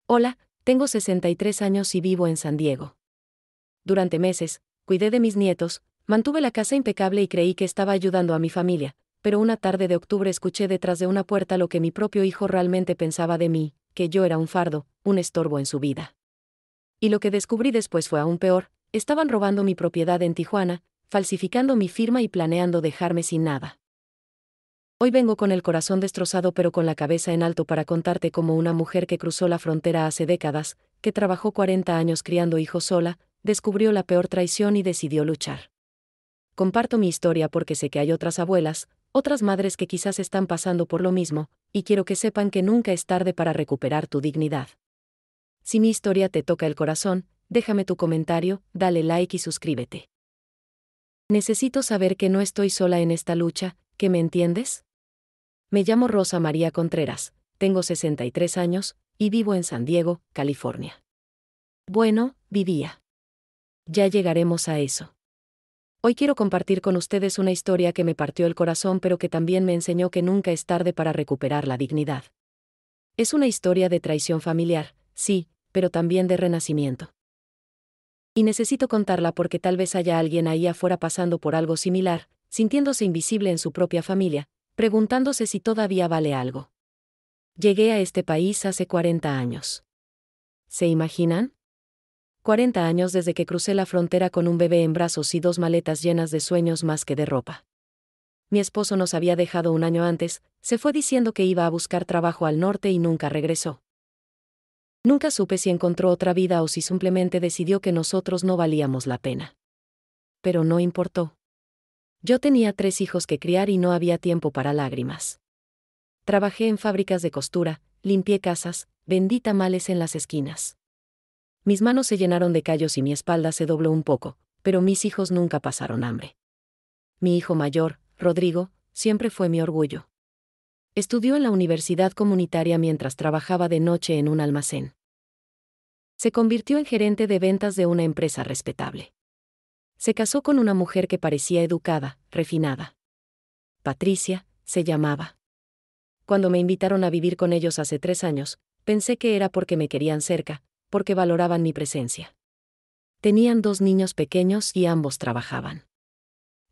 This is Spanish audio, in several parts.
Hola, tengo 63 años y vivo en San Diego. Durante meses, cuidé de mis nietos, mantuve la casa impecable y creí que estaba ayudando a mi familia, pero una tarde de octubre escuché detrás de una puerta lo que mi propio hijo realmente pensaba de mí, que yo era un fardo, un estorbo en su vida. Y lo que descubrí después fue aún peor: estaban robando mi propiedad en Tijuana, falsificando mi firma y planeando dejarme sin nada. Hoy vengo con el corazón destrozado pero con la cabeza en alto para contarte cómo una mujer que cruzó la frontera hace décadas, que trabajó 40 años criando hijos sola, descubrió la peor traición y decidió luchar. Comparto mi historia porque sé que hay otras abuelas, otras madres que quizás están pasando por lo mismo, y quiero que sepan que nunca es tarde para recuperar tu dignidad. Si mi historia te toca el corazón, déjame tu comentario, dale like y suscríbete. Necesito saber que no estoy sola en esta lucha, ¿que me entiendes? Me llamo Rosa María Contreras, tengo 63 años, y vivo en San Diego, California. Bueno, vivía. Ya llegaremos a eso. Hoy quiero compartir con ustedes una historia que me partió el corazón pero que también me enseñó que nunca es tarde para recuperar la dignidad. Es una historia de traición familiar, sí, pero también de renacimiento. Y necesito contarla porque tal vez haya alguien ahí afuera pasando por algo similar, sintiéndose invisible en su propia familia, preguntándose si todavía vale algo. Llegué a este país hace 40 años. ¿Se imaginan? 40 años desde que crucé la frontera con un bebé en brazos y 2 maletas llenas de sueños más que de ropa. Mi esposo nos había dejado un año antes, se fue diciendo que iba a buscar trabajo al norte y nunca regresó. Nunca supe si encontró otra vida o si simplemente decidió que nosotros no valíamos la pena. Pero no importó. Yo tenía 3 hijos que criar y no había tiempo para lágrimas. Trabajé en fábricas de costura, limpié casas, vendí tamales en las esquinas. Mis manos se llenaron de callos y mi espalda se dobló un poco, pero mis hijos nunca pasaron hambre. Mi hijo mayor, Rodrigo, siempre fue mi orgullo. Estudió en la universidad comunitaria mientras trabajaba de noche en un almacén. Se convirtió en gerente de ventas de una empresa respetable. Se casó con una mujer que parecía educada, refinada. Patricia, se llamaba. Cuando me invitaron a vivir con ellos hace 3 años, pensé que era porque me querían cerca, porque valoraban mi presencia. Tenían 2 niños pequeños y ambos trabajaban.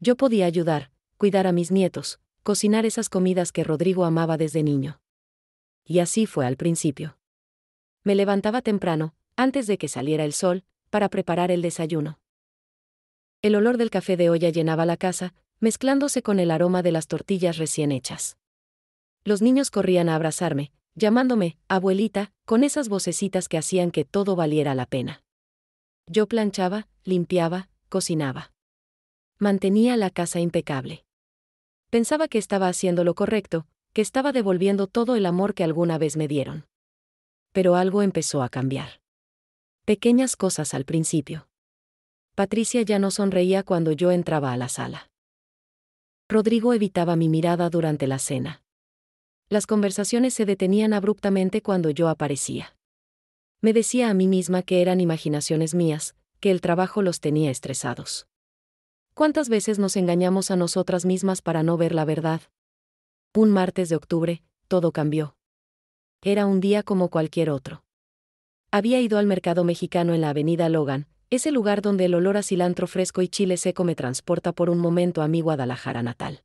Yo podía ayudar, cuidar a mis nietos, cocinar esas comidas que Rodrigo amaba desde niño. Y así fue al principio. Me levantaba temprano, antes de que saliera el sol, para preparar el desayuno. El olor del café de olla llenaba la casa, mezclándose con el aroma de las tortillas recién hechas. Los niños corrían a abrazarme, llamándome abuelita, con esas vocecitas que hacían que todo valiera la pena. Yo planchaba, limpiaba, cocinaba. Mantenía la casa impecable. Pensaba que estaba haciendo lo correcto, que estaba devolviendo todo el amor que alguna vez me dieron. Pero algo empezó a cambiar. Pequeñas cosas al principio. Patricia ya no sonreía cuando yo entraba a la sala. Rodrigo evitaba mi mirada durante la cena. Las conversaciones se detenían abruptamente cuando yo aparecía. Me decía a mí misma que eran imaginaciones mías, que el trabajo los tenía estresados. ¿Cuántas veces nos engañamos a nosotras mismas para no ver la verdad? Un martes de octubre, todo cambió. Era un día como cualquier otro. Había ido al mercado mexicano en la avenida Logan, ese lugar donde el olor a cilantro fresco y chile seco me transporta por un momento a mi Guadalajara natal.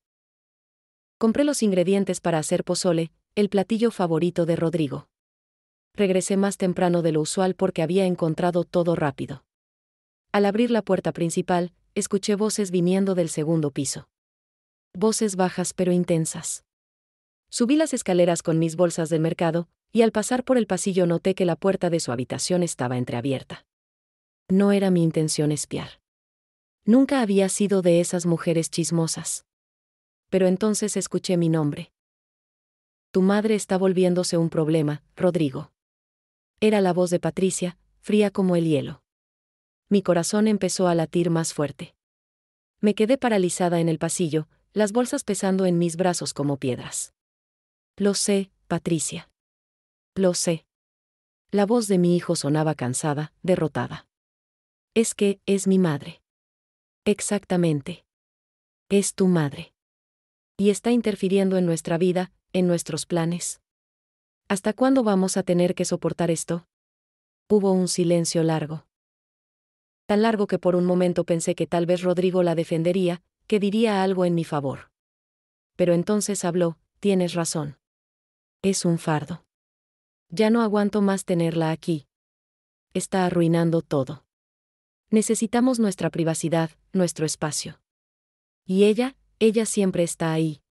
Compré los ingredientes para hacer pozole, el platillo favorito de Rodrigo. Regresé más temprano de lo usual porque había encontrado todo rápido. Al abrir la puerta principal, escuché voces viniendo del segundo piso. Voces bajas pero intensas. Subí las escaleras con mis bolsas del mercado, y al pasar por el pasillo noté que la puerta de su habitación estaba entreabierta. No era mi intención espiar. Nunca había sido de esas mujeres chismosas. Pero entonces escuché mi nombre. Tu madre está volviéndose un problema, Rodrigo. Era la voz de Patricia, fría como el hielo. Mi corazón empezó a latir más fuerte. Me quedé paralizada en el pasillo, las bolsas pesando en mis brazos como piedras. Lo sé, Patricia. Lo sé. La voz de mi hijo sonaba cansada, derrotada. Es que, es mi madre. Exactamente. Es tu madre. Y está interfiriendo en nuestra vida, en nuestros planes. ¿Hasta cuándo vamos a tener que soportar esto? Hubo un silencio largo. Tan largo que por un momento pensé que tal vez Rodrigo la defendería, que diría algo en mi favor. Pero entonces habló: tienes razón. Es un fardo. Ya no aguanto más tenerla aquí. Está arruinando todo. Necesitamos nuestra privacidad, nuestro espacio. Y ella siempre está ahí.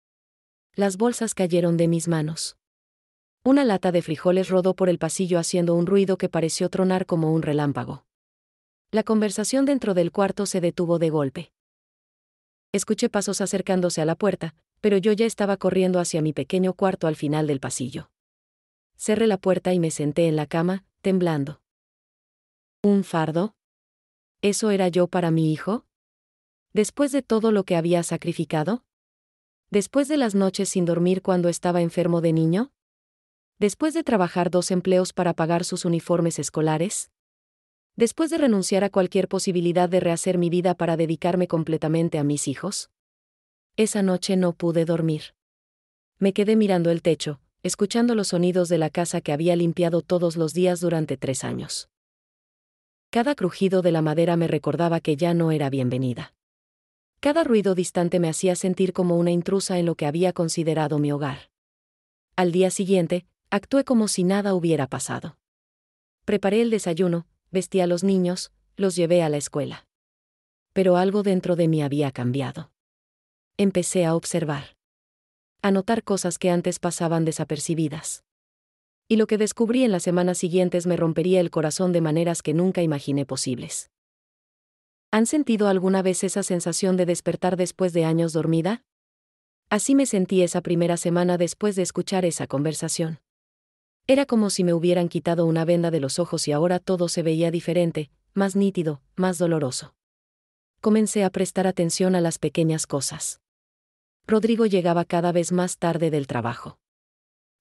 Las bolsas cayeron de mis manos. Una lata de frijoles rodó por el pasillo haciendo un ruido que pareció tronar como un relámpago. La conversación dentro del cuarto se detuvo de golpe. Escuché pasos acercándose a la puerta, pero yo ya estaba corriendo hacia mi pequeño cuarto al final del pasillo. Cerré la puerta y me senté en la cama, temblando. ¿Un fardo? ¿Eso era yo para mi hijo? ¿Después de todo lo que había sacrificado? ¿Después de las noches sin dormir cuando estaba enfermo de niño? ¿Después de trabajar 2 empleos para pagar sus uniformes escolares? ¿Después de renunciar a cualquier posibilidad de rehacer mi vida para dedicarme completamente a mis hijos? Esa noche no pude dormir. Me quedé mirando el techo, escuchando los sonidos de la casa que había limpiado todos los días durante 3 años. Cada crujido de la madera me recordaba que ya no era bienvenida. Cada ruido distante me hacía sentir como una intrusa en lo que había considerado mi hogar. Al día siguiente, actué como si nada hubiera pasado. Preparé el desayuno, vestí a los niños, los llevé a la escuela. Pero algo dentro de mí había cambiado. Empecé a observar. A notar cosas que antes pasaban desapercibidas. Y lo que descubrí en las semanas siguientes me rompería el corazón de maneras que nunca imaginé posibles. ¿Han sentido alguna vez esa sensación de despertar después de años dormida? Así me sentí esa primera semana después de escuchar esa conversación. Era como si me hubieran quitado una venda de los ojos y ahora todo se veía diferente, más nítido, más doloroso. Comencé a prestar atención a las pequeñas cosas. Rodrigo llegaba cada vez más tarde del trabajo.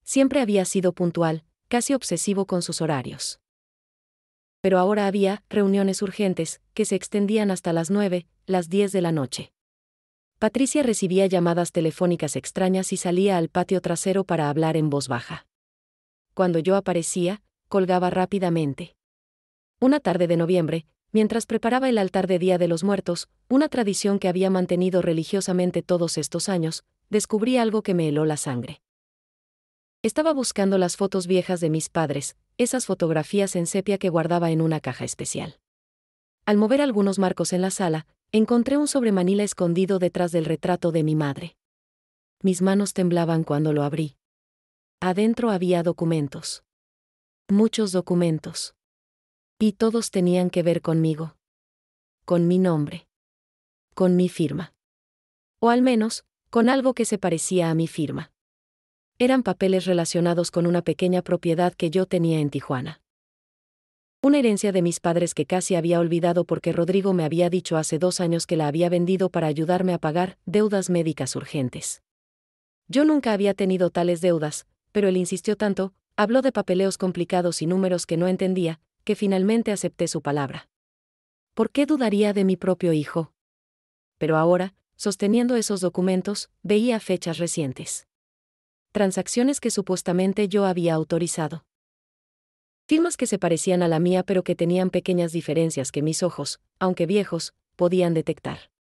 Siempre había sido puntual, casi obsesivo con sus horarios. Pero ahora había reuniones urgentes, que se extendían hasta las 9, las 10 de la noche. Patricia recibía llamadas telefónicas extrañas y salía al patio trasero para hablar en voz baja. Cuando yo aparecía, colgaba rápidamente. Una tarde de noviembre, mientras preparaba el altar de Día de los Muertos, una tradición que había mantenido religiosamente todos estos años, descubrí algo que me heló la sangre. Estaba buscando las fotos viejas de mis padres, esas fotografías en sepia que guardaba en una caja especial. Al mover algunos marcos en la sala, encontré un sobremanila escondido detrás del retrato de mi madre. Mis manos temblaban cuando lo abrí. Adentro había documentos. Muchos documentos. Y todos tenían que ver conmigo. Con mi nombre. Con mi firma. O al menos, con algo que se parecía a mi firma. Eran papeles relacionados con una pequeña propiedad que yo tenía en Tijuana. Una herencia de mis padres que casi había olvidado porque Rodrigo me había dicho hace 2 años que la había vendido para ayudarme a pagar deudas médicas urgentes. Yo nunca había tenido tales deudas, pero él insistió tanto, habló de papeleos complicados y números que no entendía, que finalmente acepté su palabra. ¿Por qué dudaría de mi propio hijo? Pero ahora, sosteniendo esos documentos, veía fechas recientes. Transacciones que supuestamente yo había autorizado. Firmas que se parecían a la mía pero que tenían pequeñas diferencias que mis ojos, aunque viejos, podían detectar.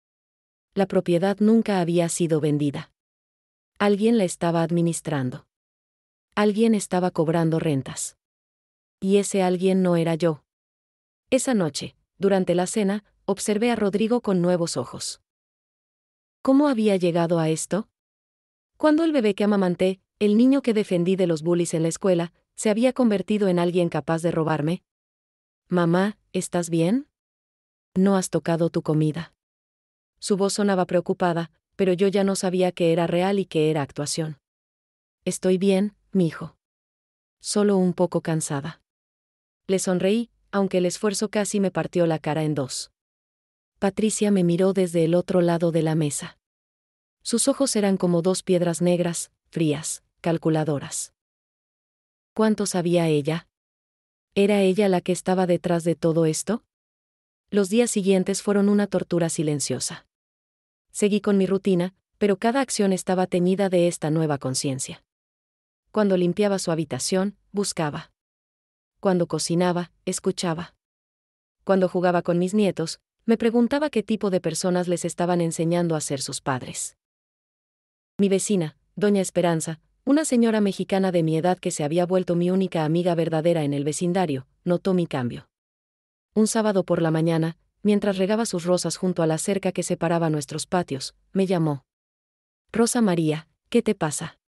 La propiedad nunca había sido vendida. Alguien la estaba administrando. Alguien estaba cobrando rentas. Y ese alguien no era yo. Esa noche, durante la cena, observé a Rodrigo con nuevos ojos. ¿Cómo había llegado a esto? Cuando el bebé que amamanté, el niño que defendí de los bullies en la escuela, se había convertido en alguien capaz de robarme. Mamá, ¿estás bien? No has tocado tu comida. Su voz sonaba preocupada, pero yo ya no sabía qué era real y qué era actuación. Estoy bien, mijo. Solo un poco cansada. Le sonreí, aunque el esfuerzo casi me partió la cara en 2. Patricia me miró desde el otro lado de la mesa. Sus ojos eran como 2 piedras negras, frías, calculadoras. ¿Cuánto sabía ella? ¿Era ella la que estaba detrás de todo esto? Los días siguientes fueron una tortura silenciosa. Seguí con mi rutina, pero cada acción estaba teñida de esta nueva conciencia. Cuando limpiaba su habitación, buscaba. Cuando cocinaba, escuchaba. Cuando jugaba con mis nietos, me preguntaba qué tipo de personas les estaban enseñando a ser sus padres. Mi vecina, doña Esperanza, una señora mexicana de mi edad que se había vuelto mi única amiga verdadera en el vecindario, notó mi cambio. Un sábado por la mañana, mientras regaba sus rosas junto a la cerca que separaba nuestros patios, me llamó. Rosa María, ¿qué te pasa?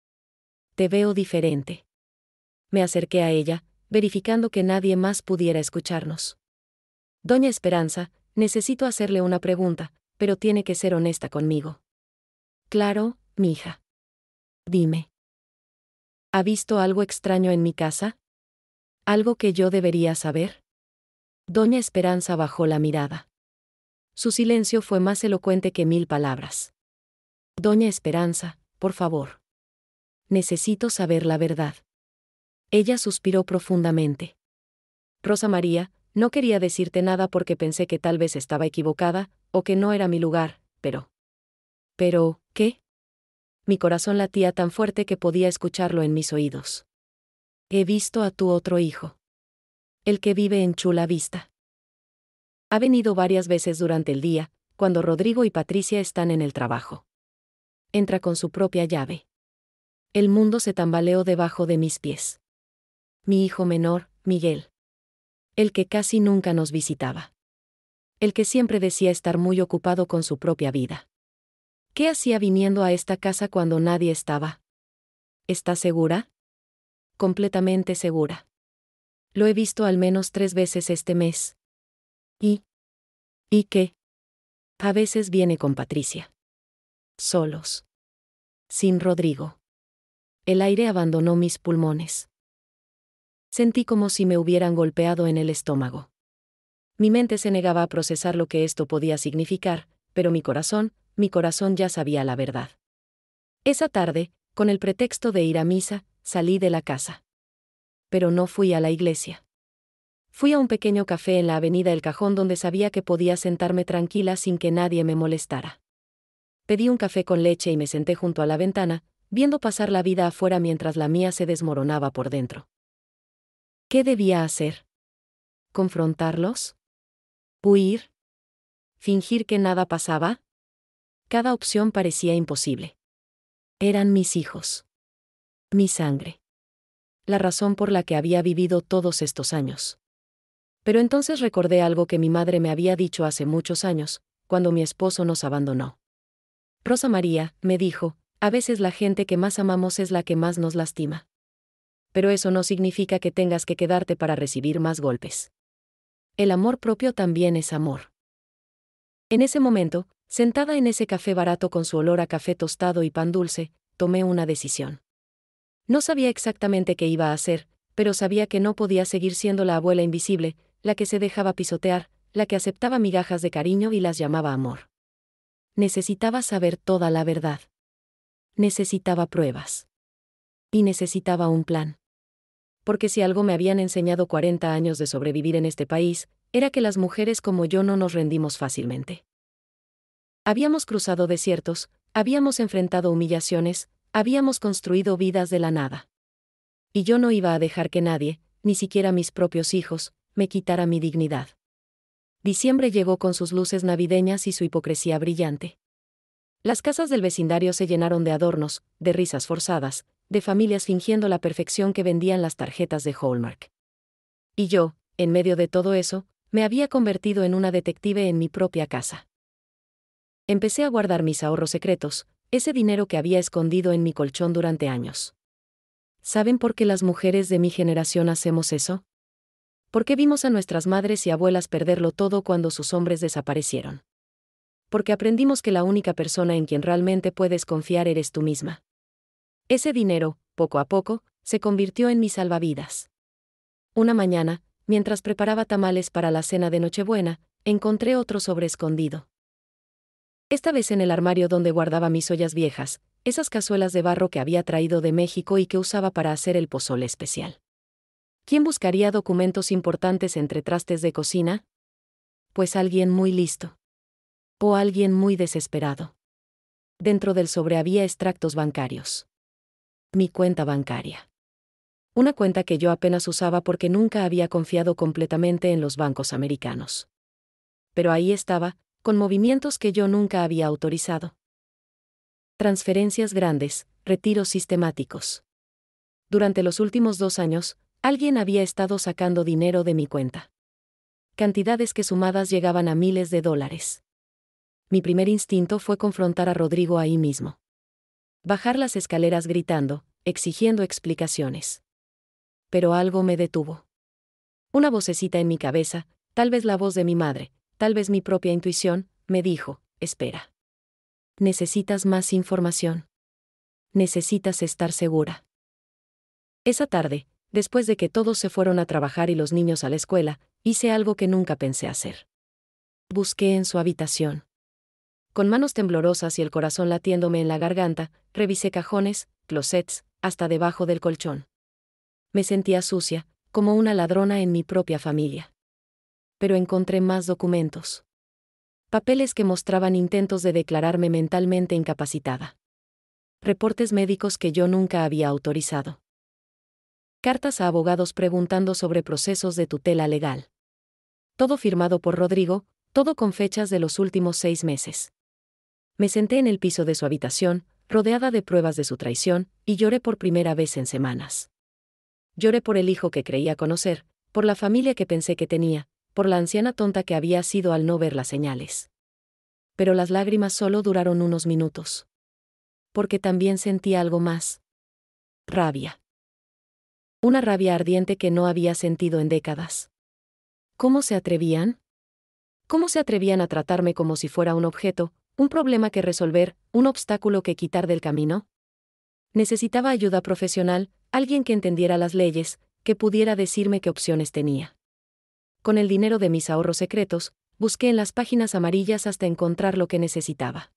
Te veo diferente. Me acerqué a ella, verificando que nadie más pudiera escucharnos. Doña Esperanza, necesito hacerle una pregunta, pero tiene que ser honesta conmigo. Claro, mija. Dime. ¿Ha visto algo extraño en mi casa? ¿Algo que yo debería saber? Doña Esperanza bajó la mirada. Su silencio fue más elocuente que 1000 palabras. Doña Esperanza, por favor. Necesito saber la verdad. Ella suspiró profundamente. Rosa María, no quería decirte nada porque pensé que tal vez estaba equivocada, o que no era mi lugar, pero... ¿Pero, qué? Mi corazón latía tan fuerte que podía escucharlo en mis oídos. He visto a tu otro hijo. El que vive en Chula Vista. Ha venido varias veces durante el día, cuando Rodrigo y Patricia están en el trabajo. Entra con su propia llave. El mundo se tambaleó debajo de mis pies. Mi hijo menor, Miguel. El que casi nunca nos visitaba. El que siempre decía estar muy ocupado con su propia vida. ¿Qué hacía viniendo a esta casa cuando nadie estaba? ¿Estás segura? Completamente segura. Lo he visto al menos 3 veces este mes. ¿Y qué? A veces viene con Patricia. Solos. Sin Rodrigo. El aire abandonó mis pulmones. Sentí como si me hubieran golpeado en el estómago. Mi mente se negaba a procesar lo que esto podía significar, pero mi corazón ya sabía la verdad. Esa tarde, con el pretexto de ir a misa, salí de la casa. Pero no fui a la iglesia. Fui a un pequeño café en la avenida El Cajón donde sabía que podía sentarme tranquila sin que nadie me molestara. Pedí un café con leche y me senté junto a la ventana, viendo pasar la vida afuera mientras la mía se desmoronaba por dentro. ¿Qué debía hacer? ¿Confrontarlos? ¿Huir? ¿Fingir que nada pasaba? Cada opción parecía imposible. Eran mis hijos. Mi sangre. La razón por la que había vivido todos estos años. Pero entonces recordé algo que mi madre me había dicho hace muchos años, cuando mi esposo nos abandonó. Rosa María, me dijo, a veces la gente que más amamos es la que más nos lastima. Pero eso no significa que tengas que quedarte para recibir más golpes. El amor propio también es amor. En ese momento, sentada en ese café barato con su olor a café tostado y pan dulce, tomé una decisión. No sabía exactamente qué iba a hacer, pero sabía que no podía seguir siendo la abuela invisible, la que se dejaba pisotear, la que aceptaba migajas de cariño y las llamaba amor. Necesitaba saber toda la verdad. Necesitaba pruebas. Y necesitaba un plan. Porque si algo me habían enseñado 40 años de sobrevivir en este país, era que las mujeres como yo no nos rendimos fácilmente. Habíamos cruzado desiertos, habíamos enfrentado humillaciones, habíamos construido vidas de la nada. Y yo no iba a dejar que nadie, ni siquiera mis propios hijos, me quitara mi dignidad. Diciembre llegó con sus luces navideñas y su hipocresía brillante. Las casas del vecindario se llenaron de adornos, de risas forzadas, de familias fingiendo la perfección que vendían las tarjetas de Hallmark. Y yo, en medio de todo eso, me había convertido en una detective en mi propia casa. Empecé a guardar mis ahorros secretos, ese dinero que había escondido en mi colchón durante años. ¿Saben por qué las mujeres de mi generación hacemos eso? Porque vimos a nuestras madres y abuelas perderlo todo cuando sus hombres desaparecieron. Porque aprendimos que la única persona en quien realmente puedes confiar eres tú misma. Ese dinero, poco a poco, se convirtió en mi salvavidas. Una mañana, mientras preparaba tamales para la cena de Nochebuena, encontré otro sobre escondido. Esta vez en el armario donde guardaba mis ollas viejas, esas cazuelas de barro que había traído de México y que usaba para hacer el pozole especial. ¿Quién buscaría documentos importantes entre trastes de cocina? Pues alguien muy listo. O alguien muy desesperado. Dentro del sobre había extractos bancarios. Mi cuenta bancaria. Una cuenta que yo apenas usaba porque nunca había confiado completamente en los bancos americanos. Pero ahí estaba, con movimientos que yo nunca había autorizado. Transferencias grandes, retiros sistemáticos. Durante los últimos 2 años, alguien había estado sacando dinero de mi cuenta. Cantidades que sumadas llegaban a miles de dólares. Mi primer instinto fue confrontar a Rodrigo ahí mismo. Bajar las escaleras gritando, exigiendo explicaciones. Pero algo me detuvo. Una vocecita en mi cabeza, tal vez la voz de mi madre, tal vez mi propia intuición, me dijo: espera. Necesitas más información. Necesitas estar segura. Esa tarde, después de que todos se fueron a trabajar y los niños a la escuela, hice algo que nunca pensé hacer. Busqué en su habitación. Con manos temblorosas y el corazón latiéndome en la garganta, revisé cajones, closets, hasta debajo del colchón. Me sentía sucia, como una ladrona en mi propia familia. Pero encontré más documentos. Papeles que mostraban intentos de declararme mentalmente incapacitada. Reportes médicos que yo nunca había autorizado. Cartas a abogados preguntando sobre procesos de tutela legal. Todo firmado por Rodrigo, todo con fechas de los últimos 6 meses. Me senté en el piso de su habitación, rodeada de pruebas de su traición, y lloré por primera vez en semanas. Lloré por el hijo que creía conocer, por la familia que pensé que tenía, por la anciana tonta que había sido al no ver las señales. Pero las lágrimas solo duraron unos minutos. Porque también sentí algo más. Rabia. Una rabia ardiente que no había sentido en décadas. ¿Cómo se atrevían? ¿Cómo se atrevían a tratarme como si fuera un objeto, un problema que resolver, un obstáculo que quitar del camino? Necesitaba ayuda profesional, alguien que entendiera las leyes, que pudiera decirme qué opciones tenía. Con el dinero de mis ahorros secretos, busqué en las páginas amarillas hasta encontrar lo que necesitaba.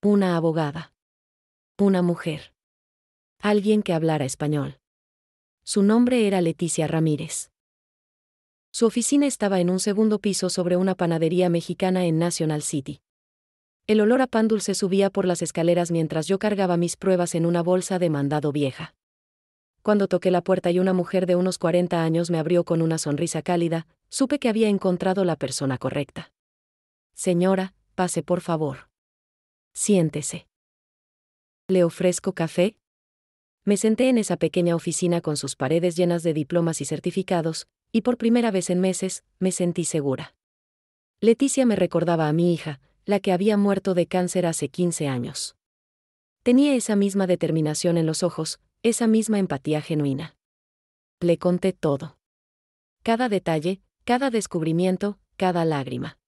Una abogada. Una mujer. Alguien que hablara español. Su nombre era Leticia Ramírez. Su oficina estaba en un segundo piso sobre una panadería mexicana en National City. El olor a pan dulce subía por las escaleras mientras yo cargaba mis pruebas en una bolsa de mandado vieja. Cuando toqué la puerta y una mujer de unos 40 años me abrió con una sonrisa cálida, supe que había encontrado la persona correcta. Señora, pase por favor. Siéntese. ¿Le ofrezco café? Me senté en esa pequeña oficina con sus paredes llenas de diplomas y certificados, y por primera vez en meses, me sentí segura. Leticia me recordaba a mi hija, la que había muerto de cáncer hace 15 años. Tenía esa misma determinación en los ojos, esa misma empatía genuina. Le conté todo. Cada detalle, cada descubrimiento, cada lágrima.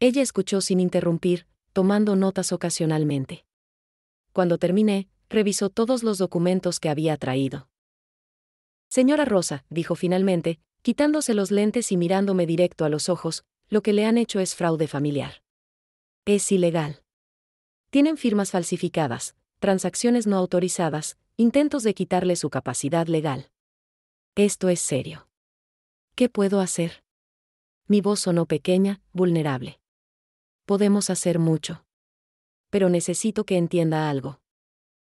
Ella escuchó sin interrumpir, tomando notas ocasionalmente. Cuando terminé, revisó todos los documentos que había traído. Señora Rosa, dijo finalmente, quitándose los lentes y mirándome directo a los ojos, lo que le han hecho es fraude familiar. Es ilegal. Tienen firmas falsificadas, transacciones no autorizadas, intentos de quitarle su capacidad legal. Esto es serio. ¿Qué puedo hacer? Mi voz sonó pequeña, vulnerable. Podemos hacer mucho. Pero necesito que entienda algo.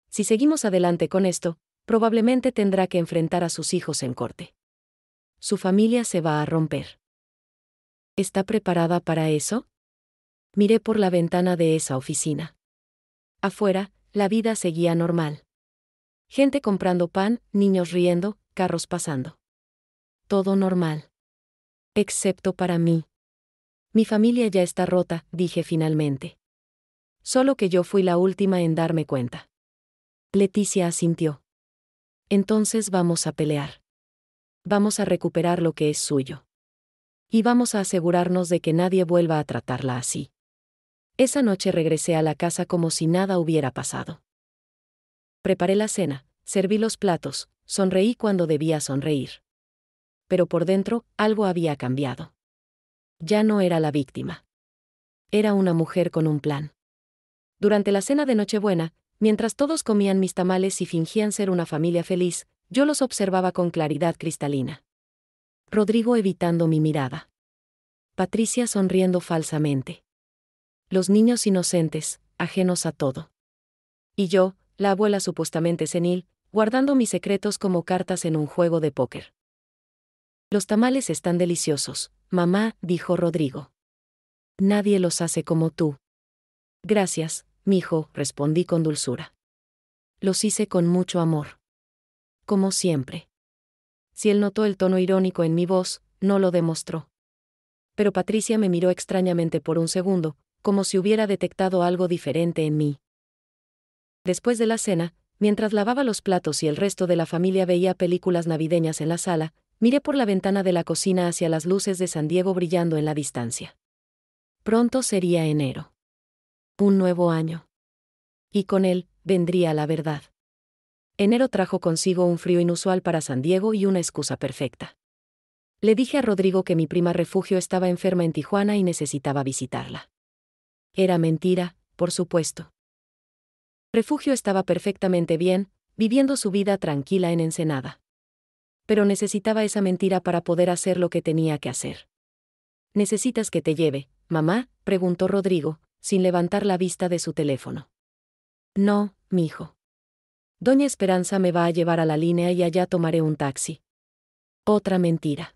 Si seguimos adelante con esto, probablemente tendrá que enfrentar a sus hijos en corte. Su familia se va a romper. ¿Está preparada para eso? Miré por la ventana de esa oficina. Afuera, la vida seguía normal. Gente comprando pan, niños riendo, carros pasando. Todo normal. Excepto para mí. Mi familia ya está rota, dije finalmente. Solo que yo fui la última en darme cuenta. Leticia asintió. Entonces vamos a pelear. Vamos a recuperar lo que es suyo. Y vamos a asegurarnos de que nadie vuelva a tratarla así. Esa noche regresé a la casa como si nada hubiera pasado. Preparé la cena, serví los platos, sonreí cuando debía sonreír. Pero por dentro, algo había cambiado. Ya no era la víctima. Era una mujer con un plan. Durante la cena de Nochebuena, mientras todos comían mis tamales y fingían ser una familia feliz, yo los observaba con claridad cristalina. Rodrigo evitando mi mirada. Patricia sonriendo falsamente. Los niños inocentes, ajenos a todo. Y yo, la abuela supuestamente senil, guardando mis secretos como cartas en un juego de póker. Los tamales están deliciosos, mamá, dijo Rodrigo. Nadie los hace como tú. Gracias, mijo, respondí con dulzura. Los hice con mucho amor. Como siempre. Si él notó el tono irónico en mi voz, no lo demostró. Pero Patricia me miró extrañamente por un segundo, como si hubiera detectado algo diferente en mí. Después de la cena, mientras lavaba los platos y el resto de la familia veía películas navideñas en la sala, miré por la ventana de la cocina hacia las luces de San Diego brillando en la distancia. Pronto sería enero. Un nuevo año. Y con él, vendría la verdad. Enero trajo consigo un frío inusual para San Diego y una excusa perfecta. Le dije a Rodrigo que mi prima Refugio estaba enferma en Tijuana y necesitaba visitarla. Era mentira, por supuesto. Refugio estaba perfectamente bien, viviendo su vida tranquila en Ensenada. Pero necesitaba esa mentira para poder hacer lo que tenía que hacer. ¿Necesitas que te lleve, mamá?, preguntó Rodrigo, sin levantar la vista de su teléfono. No, mijo. Doña Esperanza me va a llevar a la línea y allá tomaré un taxi. Otra mentira.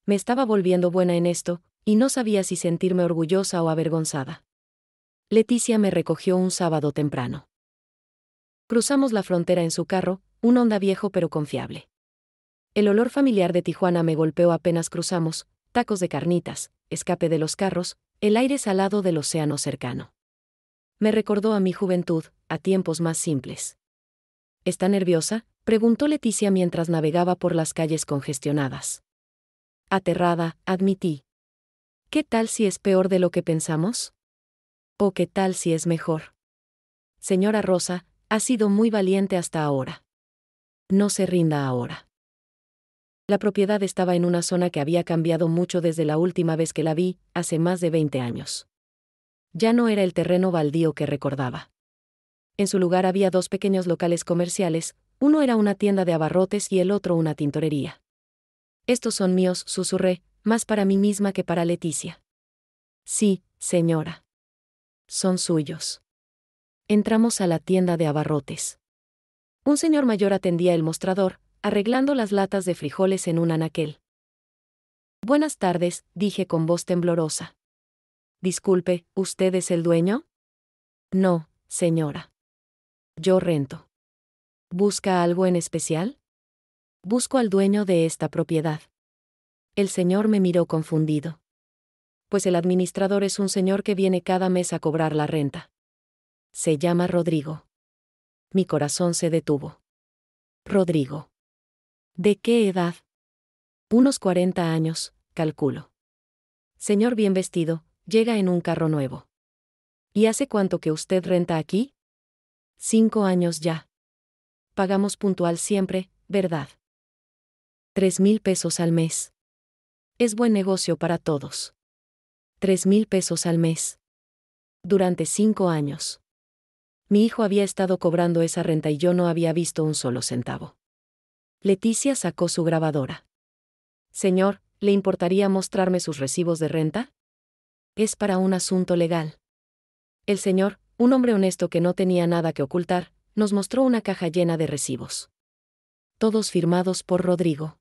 Me estaba volviendo buena en esto, y no sabía si sentirme orgullosa o avergonzada. Leticia me recogió un sábado temprano. Cruzamos la frontera en su carro, un Honda viejo pero confiable. El olor familiar de Tijuana me golpeó apenas cruzamos, tacos de carnitas, escape de los carros, el aire salado del océano cercano. Me recordó a mi juventud, a tiempos más simples. ¿Está nerviosa?, preguntó Leticia mientras navegaba por las calles congestionadas. Aterrada, admití. ¿Qué tal si es peor de lo que pensamos? ¿O qué tal si es mejor? Señora Rosa, ha sido muy valiente hasta ahora. No se rinda ahora. La propiedad estaba en una zona que había cambiado mucho desde la última vez que la vi, hace más de 20 años. Ya no era el terreno baldío que recordaba. En su lugar había dos pequeños locales comerciales, uno era una tienda de abarrotes y el otro una tintorería. Estos son míos, susurré, más para mí misma que para Leticia. Sí, señora. Son suyos. Entramos a la tienda de abarrotes. Un señor mayor atendía el mostrador, arreglando las latas de frijoles en un anaquel. Buenas tardes, dije con voz temblorosa. Disculpe, ¿usted es el dueño? No, señora. Yo rento. ¿Busca algo en especial? Busco al dueño de esta propiedad. El señor me miró confundido. Pues el administrador es un señor que viene cada mes a cobrar la renta. Se llama Rodrigo. Mi corazón se detuvo. Rodrigo. ¿De qué edad? Unos 40 años, calculo. Señor bien vestido, llega en un carro nuevo. ¿Y hace cuánto que usted renta aquí? 5 años ya. Pagamos puntual siempre, ¿verdad? 3,000 pesos al mes. Es buen negocio para todos. 3,000 pesos al mes. Durante 5 años. Mi hijo había estado cobrando esa renta y yo no había visto un solo centavo. Leticia sacó su grabadora. Señor, ¿le importaría mostrarme sus recibos de renta? Es para un asunto legal. El señor, un hombre honesto que no tenía nada que ocultar, nos mostró una caja llena de recibos. Todos firmados por Rodrigo.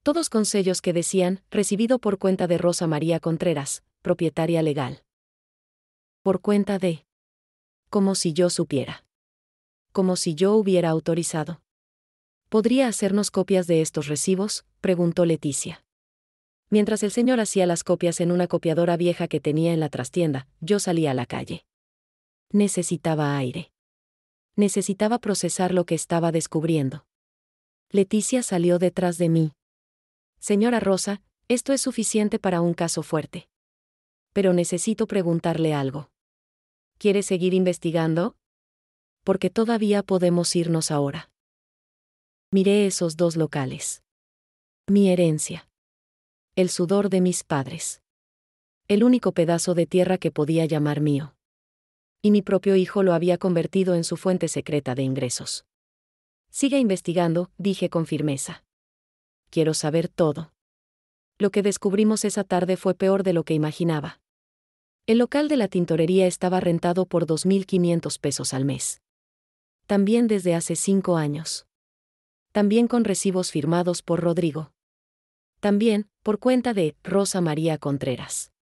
Todos con sellos que decían, recibido por cuenta de Rosa María Contreras, propietaria legal. Por cuenta de... Como si yo supiera. Como si yo hubiera autorizado. ¿Podría hacernos copias de estos recibos?, preguntó Leticia. Mientras el señor hacía las copias en una copiadora vieja que tenía en la trastienda, yo salí a la calle. Necesitaba aire. Necesitaba procesar lo que estaba descubriendo. Leticia salió detrás de mí. Señora Rosa, esto es suficiente para un caso fuerte. Pero necesito preguntarle algo. ¿Quiere seguir investigando? Porque todavía podemos irnos ahora. Miré esos dos locales. Mi herencia. El sudor de mis padres. El único pedazo de tierra que podía llamar mío. Y mi propio hijo lo había convertido en su fuente secreta de ingresos. Siga investigando, dije con firmeza. Quiero saber todo. Lo que descubrimos esa tarde fue peor de lo que imaginaba. El local de la tintorería estaba rentado por 2,500 pesos al mes. También desde hace 5 años. También con recibos firmados por Rodrigo. También, por cuenta de Rosa María Contreras.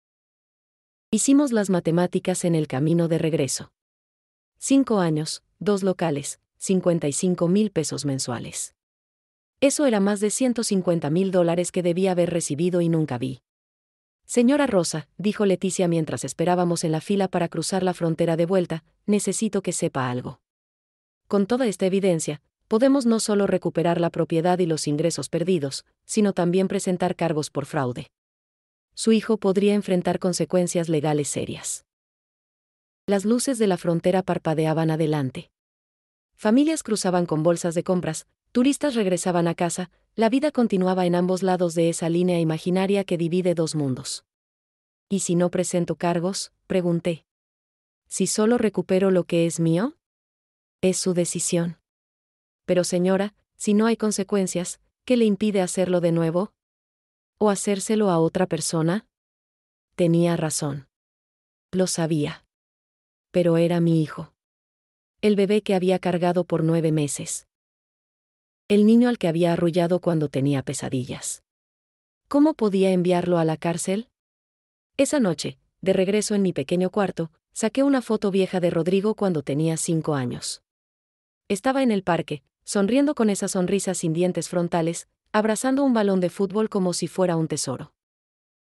Hicimos las matemáticas en el camino de regreso. 5 años, 2 locales, 55,000 pesos mensuales. Eso era más de $150,000 que debía haber recibido y nunca vi. Señora Rosa, dijo Leticia mientras esperábamos en la fila para cruzar la frontera de vuelta, necesito que sepa algo. Con toda esta evidencia, podemos no solo recuperar la propiedad y los ingresos perdidos, sino también presentar cargos por fraude. Su hijo podría enfrentar consecuencias legales serias. Las luces de la frontera parpadeaban adelante. Familias cruzaban con bolsas de compras, turistas regresaban a casa, la vida continuaba en ambos lados de esa línea imaginaria que divide 2 mundos. ¿Y si no presento cargos?, pregunté. ¿Si solo recupero lo que es mío? Es su decisión. Pero señora, si no hay consecuencias, ¿qué le impide hacerlo de nuevo? ¿O hacérselo a otra persona? Tenía razón. Lo sabía. Pero era mi hijo. El bebé que había cargado por 9 meses. El niño al que había arrullado cuando tenía pesadillas. ¿Cómo podía enviarlo a la cárcel? Esa noche, de regreso en mi pequeño cuarto, saqué una foto vieja de Rodrigo cuando tenía 5 años. Estaba en el parque, sonriendo con esa sonrisa sin dientes frontales, abrazando un balón de fútbol como si fuera un tesoro.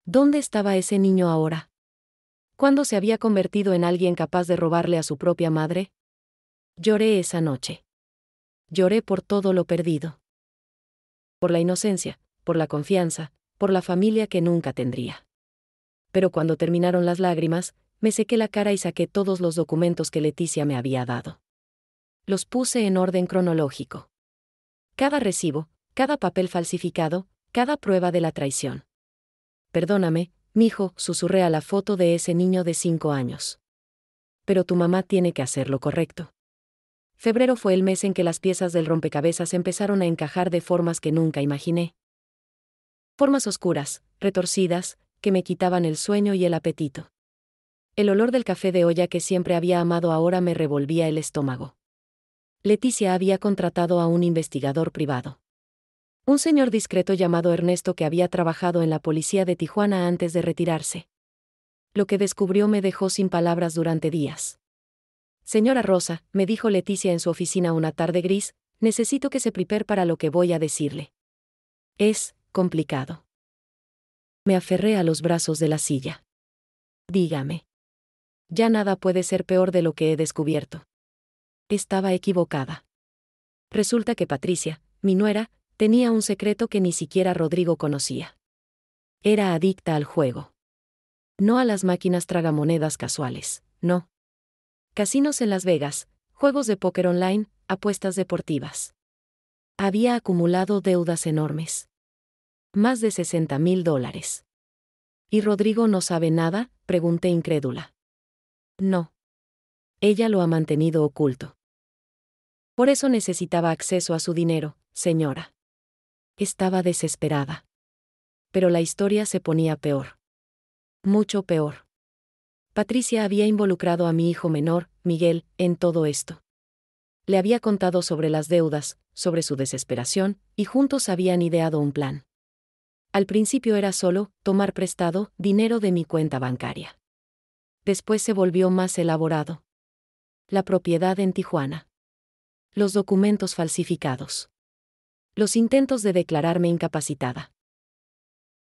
¿Dónde estaba ese niño ahora? ¿Cuándo se había convertido en alguien capaz de robarle a su propia madre? Lloré esa noche. Lloré por todo lo perdido. Por la inocencia, por la confianza, por la familia que nunca tendría. Pero cuando terminaron las lágrimas, me sequé la cara y saqué todos los documentos que Leticia me había dado. Los puse en orden cronológico. Cada recibo, cada papel falsificado, cada prueba de la traición. Perdóname, mijo, susurré a la foto de ese niño de 5 años. Pero tu mamá tiene que hacer lo correcto. Febrero fue el mes en que las piezas del rompecabezas empezaron a encajar de formas que nunca imaginé. Formas oscuras, retorcidas, que me quitaban el sueño y el apetito. El olor del café de olla que siempre había amado ahora me revolvía el estómago. Leticia había contratado a un investigador privado. Un señor discreto llamado Ernesto que había trabajado en la policía de Tijuana antes de retirarse. Lo que descubrió me dejó sin palabras durante días. Señora Rosa, me dijo Leticia en su oficina una tarde gris, necesito que se prepare para lo que voy a decirle. Es complicado. Me aferré a los brazos de la silla. Dígame. Ya nada puede ser peor de lo que he descubierto. Estaba equivocada. Resulta que Patricia, mi nuera, tenía un secreto que ni siquiera Rodrigo conocía. Era adicta al juego. No a las máquinas tragamonedas casuales, no. Casinos en Las Vegas, juegos de póker online, apuestas deportivas. Había acumulado deudas enormes. Más de $60,000. ¿Y Rodrigo no sabe nada?, pregunté incrédula. No. Ella lo ha mantenido oculto. Por eso necesitaba acceso a su dinero, señora. Estaba desesperada. Pero la historia se ponía peor. Mucho peor. Patricia había involucrado a mi hijo menor, Miguel, en todo esto. Le había contado sobre las deudas, sobre su desesperación, y juntos habían ideado un plan. Al principio era solo tomar prestado dinero de mi cuenta bancaria. Después se volvió más elaborado. La propiedad en Tijuana. Los documentos falsificados. Los intentos de declararme incapacitada.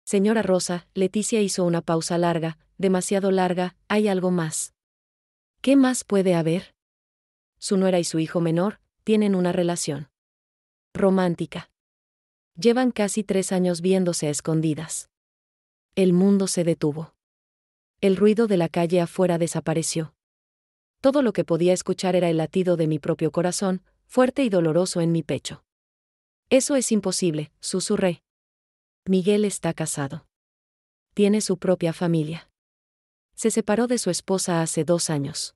Señora Rosa, Leticia hizo una pausa larga, demasiado larga, ¿hay algo más? ¿Qué más puede haber? Su nuera y su hijo menor tienen una relación romántica. Llevan casi 3 años viéndose a escondidas. El mundo se detuvo. El ruido de la calle afuera desapareció. Todo lo que podía escuchar era el latido de mi propio corazón, fuerte y doloroso en mi pecho. Eso es imposible, susurré. Miguel está casado. Tiene su propia familia. Se separó de su esposa hace 2 años.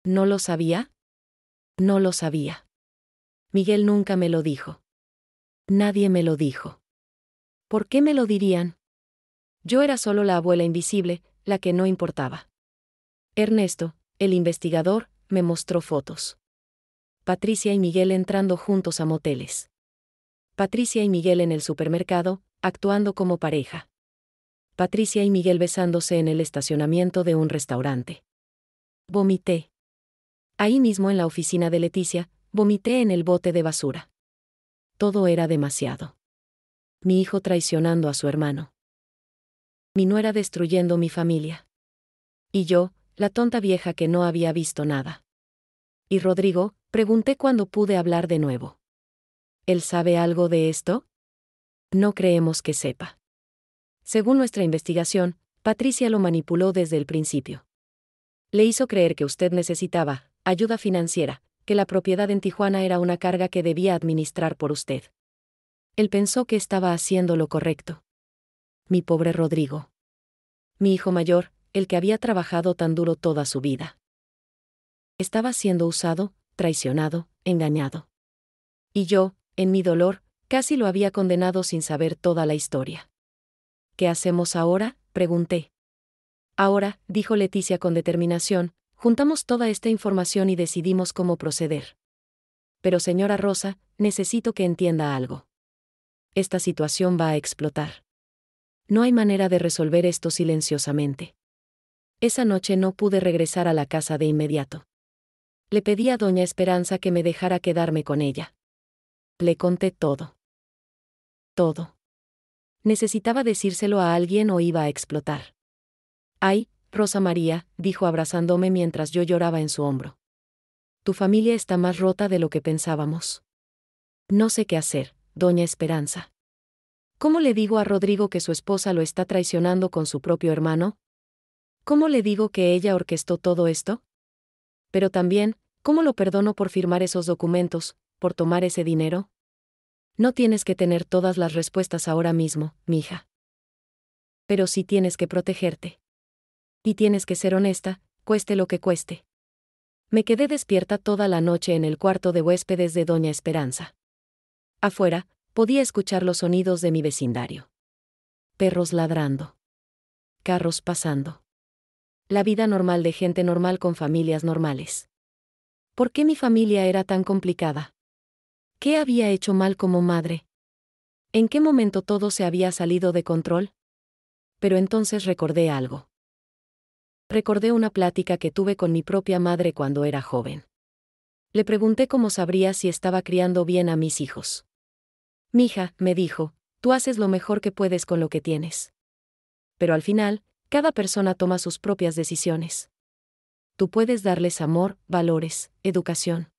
¿No lo sabía? No lo sabía. Miguel nunca me lo dijo. Nadie me lo dijo. ¿Por qué me lo dirían? Yo era solo la abuela invisible, la que no importaba. Ernesto, el investigador, me mostró fotos. Patricia y Miguel entrando juntos a moteles. Patricia y Miguel en el supermercado, actuando como pareja. Patricia y Miguel besándose en el estacionamiento de un restaurante. Vomité. Ahí mismo en la oficina de Leticia, vomité en el bote de basura. Todo era demasiado. Mi hijo traicionando a su hermano. Mi nuera destruyendo mi familia. Y yo, la tonta vieja que no había visto nada. ¿Y Rodrigo?, pregunté cuando pude hablar de nuevo. ¿Él sabe algo de esto? No creemos que sepa. Según nuestra investigación, Patricia lo manipuló desde el principio. Le hizo creer que usted necesitaba ayuda financiera, que la propiedad en Tijuana era una carga que debía administrar por usted. Él pensó que estaba haciendo lo correcto. Mi pobre Rodrigo. Mi hijo mayor, el que había trabajado tan duro toda su vida. Estaba siendo usado, traicionado, engañado. Y yo, en mi dolor, casi lo había condenado sin saber toda la historia. ¿Qué hacemos ahora?, pregunté. Ahora, dijo Leticia con determinación, juntamos toda esta información y decidimos cómo proceder. Pero señora Rosa, necesito que entienda algo. Esta situación va a explotar. No hay manera de resolver esto silenciosamente. Esa noche no pude regresar a la casa de inmediato. Le pedí a doña Esperanza que me dejara quedarme con ella. Le conté todo. Todo. Necesitaba decírselo a alguien o iba a explotar. Ay, Rosa María, dijo abrazándome mientras yo lloraba en su hombro. Tu familia está más rota de lo que pensábamos. No sé qué hacer, doña Esperanza. ¿Cómo le digo a Rodrigo que su esposa lo está traicionando con su propio hermano? ¿Cómo le digo que ella orquestó todo esto? Pero también, ¿cómo lo perdono por firmar esos documentos, por tomar ese dinero? No tienes que tener todas las respuestas ahora mismo, mija. Pero sí tienes que protegerte. Y tienes que ser honesta, cueste lo que cueste. Me quedé despierta toda la noche en el cuarto de huéspedes de doña Esperanza. Afuera, podía escuchar los sonidos de mi vecindario. Perros ladrando. Carros pasando. La vida normal de gente normal con familias normales. ¿Por qué mi familia era tan complicada? ¿Qué había hecho mal como madre? ¿En qué momento todo se había salido de control? Pero entonces recordé algo. Recordé una plática que tuve con mi propia madre cuando era joven. Le pregunté cómo sabría si estaba criando bien a mis hijos. Mija, me dijo, tú haces lo mejor que puedes con lo que tienes. Pero al final, cada persona toma sus propias decisiones. Tú puedes darles amor, valores, educación.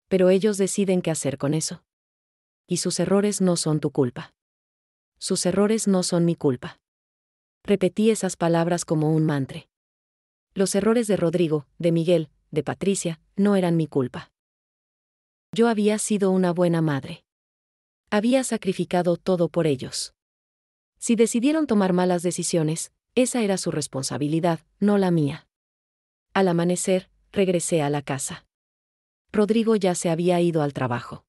Pero ellos deciden qué hacer con eso. Y sus errores no son tu culpa. Sus errores no son mi culpa. Repetí esas palabras como un mantra. Los errores de Rodrigo, de Miguel, de Patricia, no eran mi culpa. Yo había sido una buena madre. Había sacrificado todo por ellos. Si decidieron tomar malas decisiones, esa era su responsabilidad, no la mía. Al amanecer, regresé a la casa. Rodrigo ya se había ido al trabajo.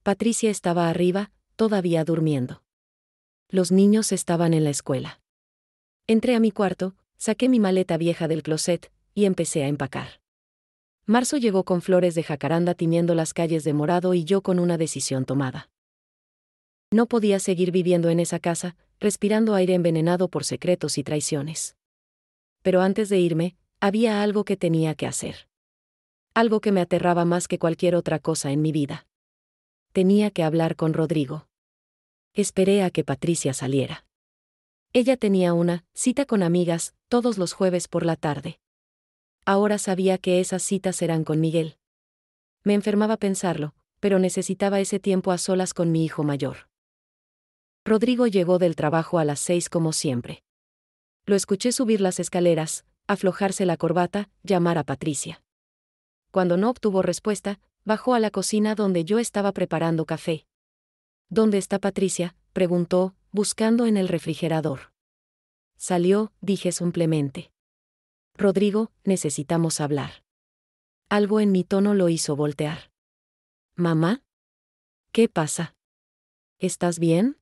Patricia estaba arriba, todavía durmiendo. Los niños estaban en la escuela. Entré a mi cuarto, saqué mi maleta vieja del closet, y empecé a empacar. Marzo llegó con flores de jacaranda tiñendo las calles de morado y yo con una decisión tomada. No podía seguir viviendo en esa casa, respirando aire envenenado por secretos y traiciones. Pero antes de irme, había algo que tenía que hacer. Algo que me aterraba más que cualquier otra cosa en mi vida. Tenía que hablar con Rodrigo. Esperé a que Patricia saliera. Ella tenía una cita con amigas todos los jueves por la tarde. Ahora sabía que esas citas eran con Miguel. Me enfermaba pensarlo, pero necesitaba ese tiempo a solas con mi hijo mayor. Rodrigo llegó del trabajo a las 6 como siempre. Lo escuché subir las escaleras, aflojarse la corbata, llamar a Patricia. Cuando no obtuvo respuesta, bajó a la cocina donde yo estaba preparando café. ¿Dónde está Patricia?, preguntó, buscando en el refrigerador. Salió, dije simplemente. Rodrigo, necesitamos hablar. Algo en mi tono lo hizo voltear. ¿Mamá? ¿Qué pasa? ¿Estás bien?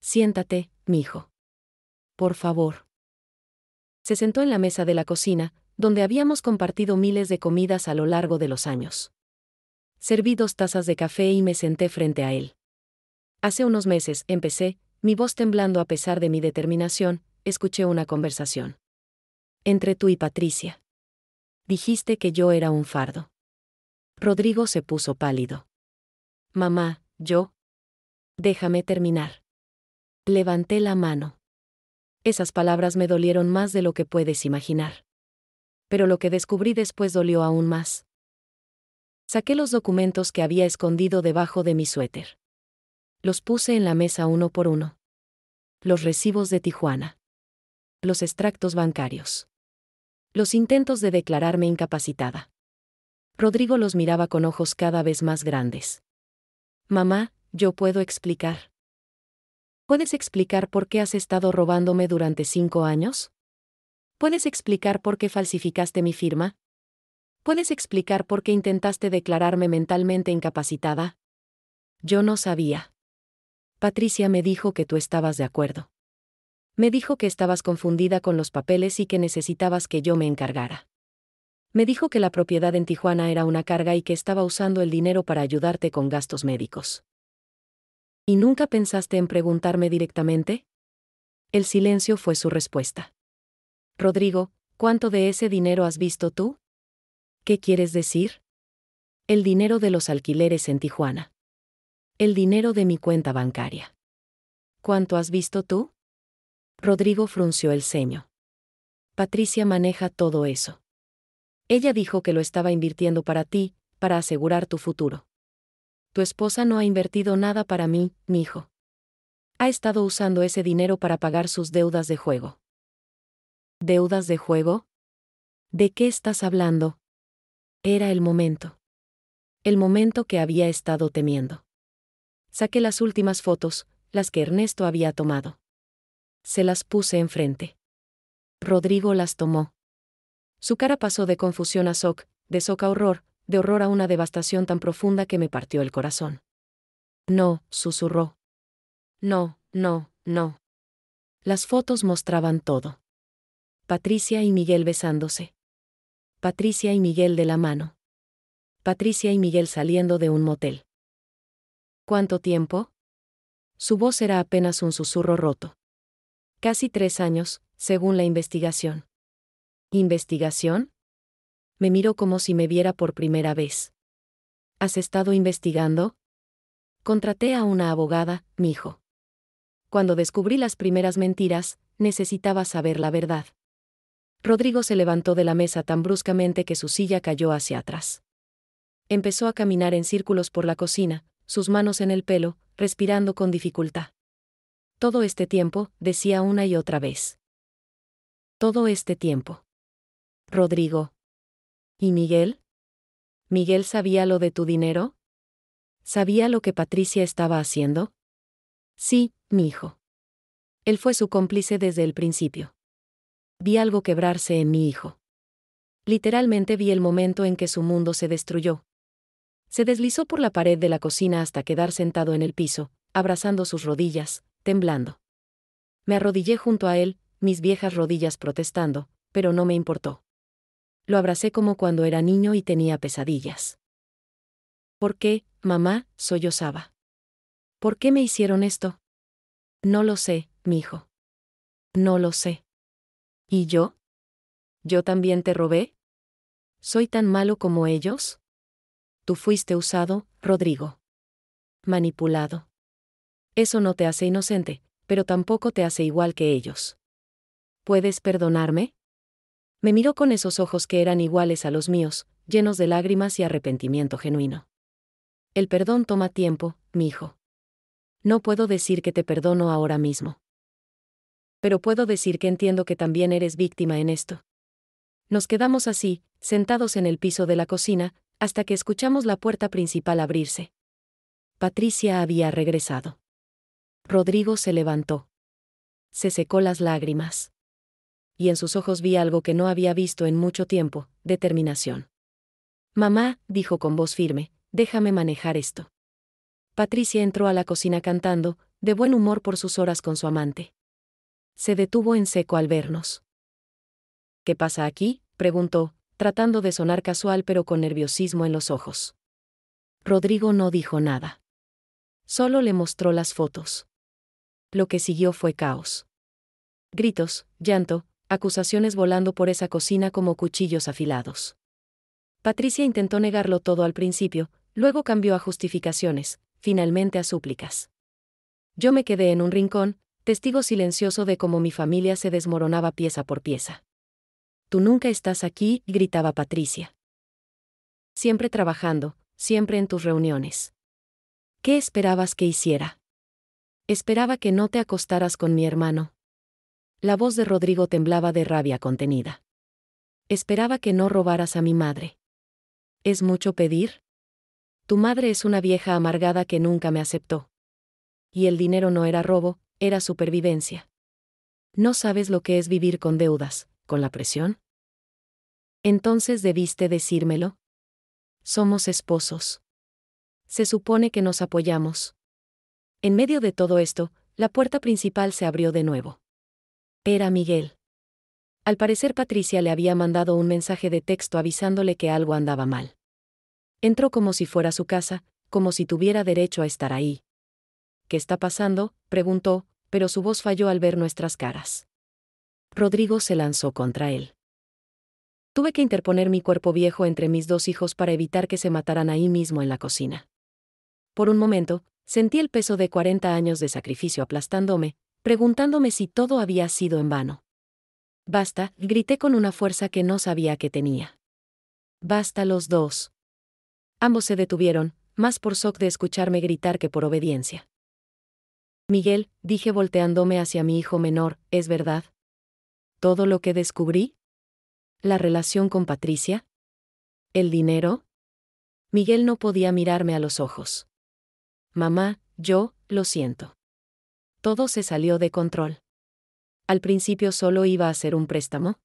Siéntate, mijo. Por favor. Se sentó en la mesa de la cocina, donde habíamos compartido miles de comidas a lo largo de los años. Serví 2 tazas de café y me senté frente a él. Hace unos meses, empecé, mi voz temblando a pesar de mi determinación, escuché una conversación. Entre tú y Patricia. Dijiste que yo era un fardo. Rodrigo se puso pálido. Mamá, yo. Déjame terminar. Levanté la mano. Esas palabras me dolieron más de lo que puedes imaginar. Pero lo que descubrí después dolió aún más. Saqué los documentos que había escondido debajo de mi suéter. Los puse en la mesa uno por uno. Los recibos de Tijuana. Los extractos bancarios. Los intentos de declararme incapacitada. Rodrigo los miraba con ojos cada vez más grandes. Mamá, yo puedo explicar. ¿Puedes explicar por qué has estado robándome durante 5 años? ¿Puedes explicar por qué falsificaste mi firma? ¿Puedes explicar por qué intentaste declararme mentalmente incapacitada? Yo no sabía. Patricia me dijo que tú estabas de acuerdo. Me dijo que estabas confundida con los papeles y que necesitabas que yo me encargara. Me dijo que la propiedad en Tijuana era una carga y que estaba usando el dinero para ayudarte con gastos médicos. ¿Y nunca pensaste en preguntarme directamente? El silencio fue su respuesta. Rodrigo, ¿cuánto de ese dinero has visto tú? ¿Qué quieres decir? El dinero de los alquileres en Tijuana. El dinero de mi cuenta bancaria. ¿Cuánto has visto tú? Rodrigo frunció el ceño. Patricia maneja todo eso. Ella dijo que lo estaba invirtiendo para ti, para asegurar tu futuro. Tu esposa no ha invertido nada para mí, mi hijo. Ha estado usando ese dinero para pagar sus deudas de juego. ¿Deudas de juego? ¿De qué estás hablando? Era el momento. El momento que había estado temiendo. Saqué las últimas fotos, las que Ernesto había tomado. Se las puse enfrente. Rodrigo las tomó. Su cara pasó de confusión a shock, de shock a horror, de horror a una devastación tan profunda que me partió el corazón. No, susurró. No, no, no. Las fotos mostraban todo. Patricia y Miguel besándose. Patricia y Miguel de la mano. Patricia y Miguel saliendo de un motel. ¿Cuánto tiempo? Su voz era apenas un susurro roto. Casi 3 años, según la investigación. ¿Investigación? Me miró como si me viera por primera vez. ¿Has estado investigando? Contraté a una abogada, mijo. Cuando descubrí las primeras mentiras, necesitaba saber la verdad. Rodrigo se levantó de la mesa tan bruscamente que su silla cayó hacia atrás. Empezó a caminar en círculos por la cocina, sus manos en el pelo, respirando con dificultad. Todo este tiempo, decía una y otra vez. Todo este tiempo. Rodrigo. ¿Y Miguel? ¿Miguel sabía lo de tu dinero? ¿Sabía lo que Patricia estaba haciendo? Sí, mi hijo. Él fue su cómplice desde el principio. Vi algo quebrarse en mi hijo. Literalmente vi el momento en que su mundo se destruyó. Se deslizó por la pared de la cocina hasta quedar sentado en el piso, abrazando sus rodillas, temblando. Me arrodillé junto a él, mis viejas rodillas protestando, pero no me importó. Lo abracé como cuando era niño y tenía pesadillas. ¿Por qué, mamá? Sollozaba. ¿Por qué me hicieron esto? No lo sé, mi hijo. No lo sé. ¿Y yo? ¿Yo también te robé? ¿Soy tan malo como ellos? Tú fuiste usado, Rodrigo. Manipulado. Eso no te hace inocente, pero tampoco te hace igual que ellos. ¿Puedes perdonarme? Me miró con esos ojos que eran iguales a los míos, llenos de lágrimas y arrepentimiento genuino. El perdón toma tiempo, mi hijo. No puedo decir que te perdono ahora mismo. Pero puedo decir que entiendo que también eres víctima en esto. Nos quedamos así, sentados en el piso de la cocina, hasta que escuchamos la puerta principal abrirse. Patricia había regresado. Rodrigo se levantó. Se secó las lágrimas. Y en sus ojos vi algo que no había visto en mucho tiempo, determinación. Mamá, dijo con voz firme, déjame manejar esto. Patricia entró a la cocina cantando, de buen humor por sus horas con su amante. Se detuvo en seco al vernos. ¿Qué pasa aquí?, preguntó, tratando de sonar casual pero con nerviosismo en los ojos. Rodrigo no dijo nada. Solo le mostró las fotos. Lo que siguió fue caos. Gritos, llanto, acusaciones volando por esa cocina como cuchillos afilados. Patricia intentó negarlo todo al principio, luego cambió a justificaciones, finalmente a súplicas. Yo me quedé en un rincón, testigo silencioso de cómo mi familia se desmoronaba pieza por pieza. «Tú nunca estás aquí», gritaba Patricia. «Siempre trabajando, siempre en tus reuniones. ¿Qué esperabas que hiciera? Esperaba que no te acostaras con mi hermano». La voz de Rodrigo temblaba de rabia contenida. «Esperaba que no robaras a mi madre». ¿Es mucho pedir? Tu madre es una vieja amargada que nunca me aceptó. Y el dinero no era robo, era supervivencia. ¿No sabes lo que es vivir con deudas, con la presión? Entonces debiste decírmelo. Somos esposos. Se supone que nos apoyamos. En medio de todo esto, la puerta principal se abrió de nuevo. Era Miguel. Al parecer Patricia le había mandado un mensaje de texto avisándole que algo andaba mal. Entró como si fuera su casa, como si tuviera derecho a estar ahí. «¿Qué está pasando?», preguntó, pero su voz falló al ver nuestras caras. Rodrigo se lanzó contra él. Tuve que interponer mi cuerpo viejo entre mis dos hijos para evitar que se mataran ahí mismo en la cocina. Por un momento, sentí el peso de 40 años de sacrificio aplastándome, preguntándome si todo había sido en vano. «Basta», grité con una fuerza que no sabía que tenía. «Basta los dos». Ambos se detuvieron, más por shock de escucharme gritar que por obediencia. «Miguel», dije volteándome hacia mi hijo menor, «¿es verdad? ¿Todo lo que descubrí? ¿La relación con Patricia? ¿El dinero?». Miguel no podía mirarme a los ojos. «Mamá, lo siento. Todo se salió de control. Al principio solo iba a ser un préstamo».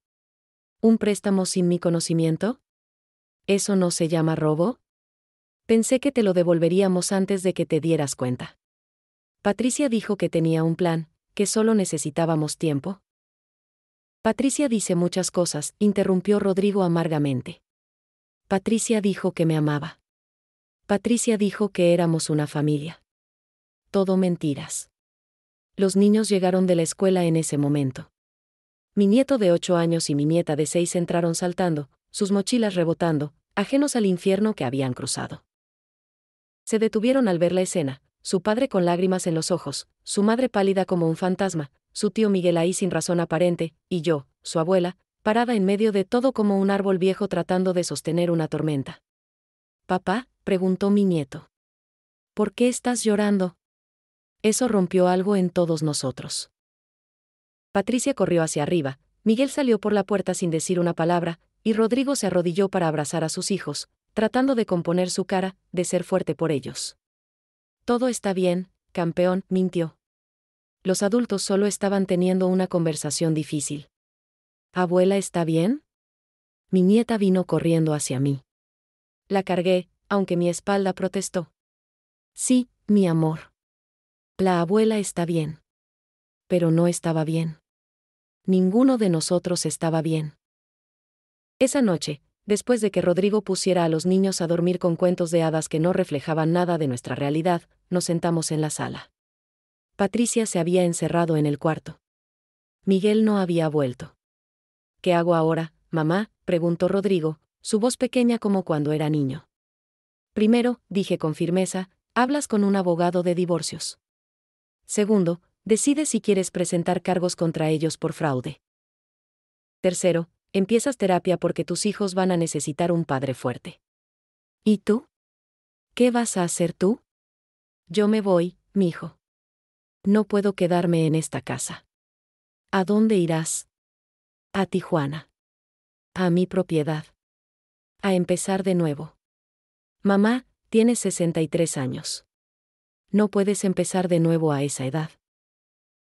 «¿Un préstamo sin mi conocimiento? ¿Eso no se llama robo? Pensé que te lo devolveríamos antes de que te dieras cuenta». Patricia dijo que tenía un plan, que solo necesitábamos tiempo. «Patricia dice muchas cosas», interrumpió Rodrigo amargamente. «Patricia dijo que me amaba. Patricia dijo que éramos una familia. Todo mentiras». Los niños llegaron de la escuela en ese momento. Mi nieto de 8 años y mi nieta de 6 entraron saltando, sus mochilas rebotando, ajenos al infierno que habían cruzado. Se detuvieron al ver la escena, su padre con lágrimas en los ojos, su madre pálida como un fantasma, su tío Miguel ahí sin razón aparente, y yo, su abuela, parada en medio de todo como un árbol viejo tratando de sostener una tormenta. «Papá», preguntó mi nieto. «¿Por qué estás llorando?». Eso rompió algo en todos nosotros. Patricia corrió hacia arriba, Miguel salió por la puerta sin decir una palabra, y Rodrigo se arrodilló para abrazar a sus hijos, tratando de componer su cara, de ser fuerte por ellos. «Todo está bien, campeón», mintió. Los adultos solo estaban teniendo una conversación difícil. «¿Abuela está bien?». Mi nieta vino corriendo hacia mí. La cargué, aunque mi espalda protestó. «Sí, mi amor. La abuela está bien». Pero no estaba bien. Ninguno de nosotros estaba bien. Esa noche, después de que Rodrigo pusiera a los niños a dormir con cuentos de hadas que no reflejaban nada de nuestra realidad, nos sentamos en la sala. Patricia se había encerrado en el cuarto. Miguel no había vuelto. «¿Qué hago ahora, mamá?», preguntó Rodrigo, su voz pequeña como cuando era niño. «Primero», dije con firmeza, «hablas con un abogado de divorcios. Segundo, decides si quieres presentar cargos contra ellos por fraude. Tercero, empiezas terapia porque tus hijos van a necesitar un padre fuerte». «¿Y tú? ¿Qué vas a hacer tú?». «Yo me voy, mijo. No puedo quedarme en esta casa». «¿A dónde irás?». «A Tijuana. A mi propiedad. A empezar de nuevo». «Mamá, tienes 63 años. No puedes empezar de nuevo a esa edad».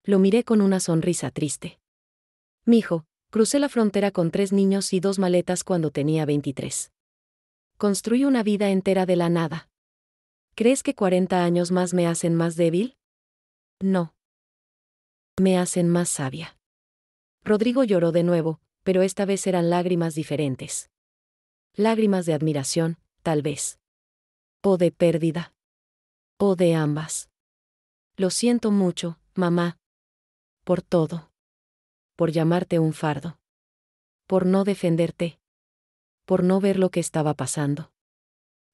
Lo miré con una sonrisa triste. «Mijo, crucé la frontera con 3 niños y 2 maletas cuando tenía 23. Construí una vida entera de la nada. ¿Crees que 40 años más me hacen más débil? No. Me hacen más sabia». Rodrigo lloró de nuevo, pero esta vez eran lágrimas diferentes. Lágrimas de admiración, tal vez. O de pérdida. O de ambas. Lo siento mucho, mamá. Por todo. Por llamarte un fardo. Por no defenderte. Por no ver lo que estaba pasando.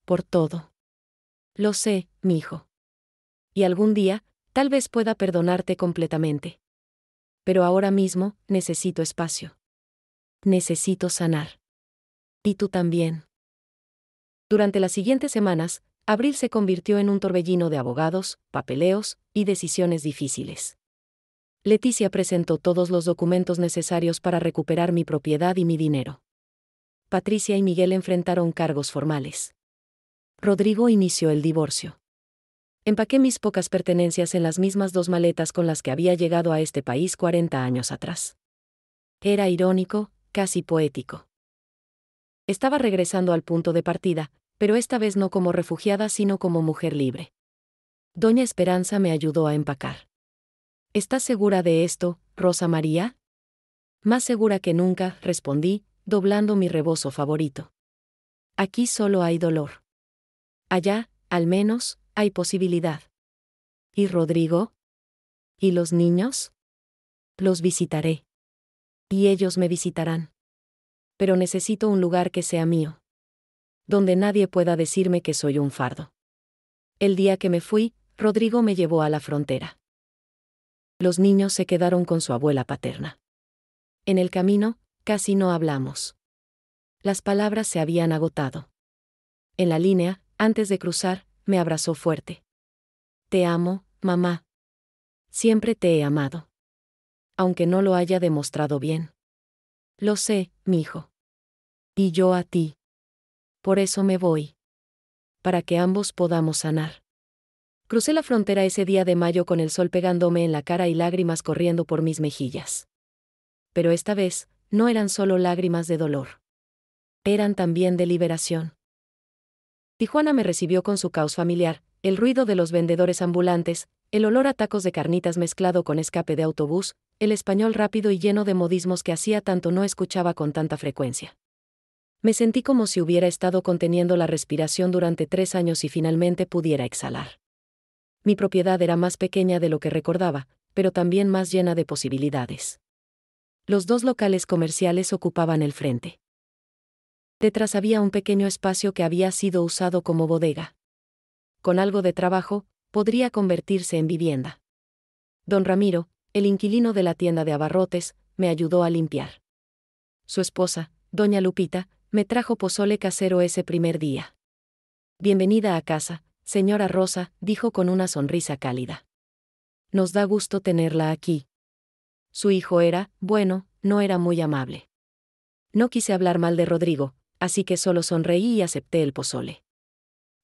Por todo. Lo sé, mi hijo. Y algún día, tal vez pueda perdonarte completamente. Pero ahora mismo, necesito espacio. Necesito sanar. Y tú también. Durante las siguientes semanas, abril se convirtió en un torbellino de abogados, papeleos y decisiones difíciles. Leticia presentó todos los documentos necesarios para recuperar mi propiedad y mi dinero. Patricia y Miguel enfrentaron cargos formales. Rodrigo inició el divorcio. Empaqué mis pocas pertenencias en las mismas 2 maletas con las que había llegado a este país 40 años atrás. Era irónico, casi poético. Estaba regresando al punto de partida, pero esta vez no como refugiada sino como mujer libre. Doña Esperanza me ayudó a empacar. ¿Estás segura de esto, Rosa María? Más segura que nunca, respondí, doblando mi rebozo favorito. Aquí solo hay dolor. Allá, al menos, hay posibilidad. ¿Y Rodrigo? ¿Y los niños? Los visitaré. Y ellos me visitarán. Pero necesito un lugar que sea mío. Donde nadie pueda decirme que soy un fardo. El día que me fui, Rodrigo me llevó a la frontera. Los niños se quedaron con su abuela paterna. En el camino, casi no hablamos. Las palabras se habían agotado. En la línea, antes de cruzar, me abrazó fuerte. Te amo, mamá. Siempre te he amado. Aunque no lo haya demostrado bien. Lo sé, mi hijo. Y yo a ti. Por eso me voy. Para que ambos podamos sanar. Crucé la frontera ese día de mayo con el sol pegándome en la cara y lágrimas corriendo por mis mejillas. Pero esta vez, no eran solo lágrimas de dolor. Eran también de liberación. Tijuana me recibió con su caos familiar, el ruido de los vendedores ambulantes, el olor a tacos de carnitas mezclado con escape de autobús, el español rápido y lleno de modismos que hacía tanto no escuchaba con tanta frecuencia. Me sentí como si hubiera estado conteniendo la respiración durante 3 años y finalmente pudiera exhalar. Mi propiedad era más pequeña de lo que recordaba, pero también más llena de posibilidades. Los 2 locales comerciales ocupaban el frente. Detrás había un pequeño espacio que había sido usado como bodega. Con algo de trabajo, podría convertirse en vivienda. Don Ramiro, el inquilino de la tienda de abarrotes, me ayudó a limpiar. Su esposa, doña Lupita, me trajo pozole casero ese primer día. Bienvenida a casa, señora Rosa, dijo con una sonrisa cálida. Nos da gusto tenerla aquí. Su hijo era, bueno, no era muy amable. No quise hablar mal de Rodrigo, así que solo sonreí y acepté el pozole.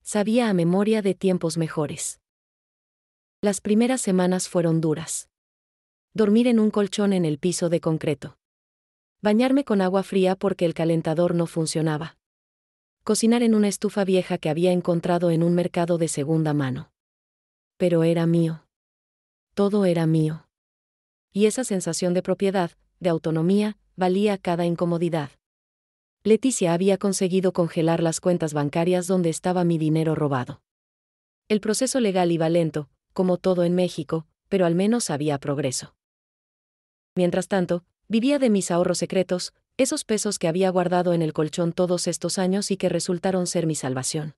Sabía a memoria de tiempos mejores. Las primeras semanas fueron duras. Dormir en un colchón en el piso de concreto. Bañarme con agua fría porque el calentador no funcionaba. Cocinar en una estufa vieja que había encontrado en un mercado de segunda mano. Pero era mío. Todo era mío. Y esa sensación de propiedad, de autonomía, valía cada incomodidad. Leticia había conseguido congelar las cuentas bancarias donde estaba mi dinero robado. El proceso legal iba lento, como todo en México, pero al menos había progreso. Mientras tanto, vivía de mis ahorros secretos, esos pesos que había guardado en el colchón todos estos años y que resultaron ser mi salvación.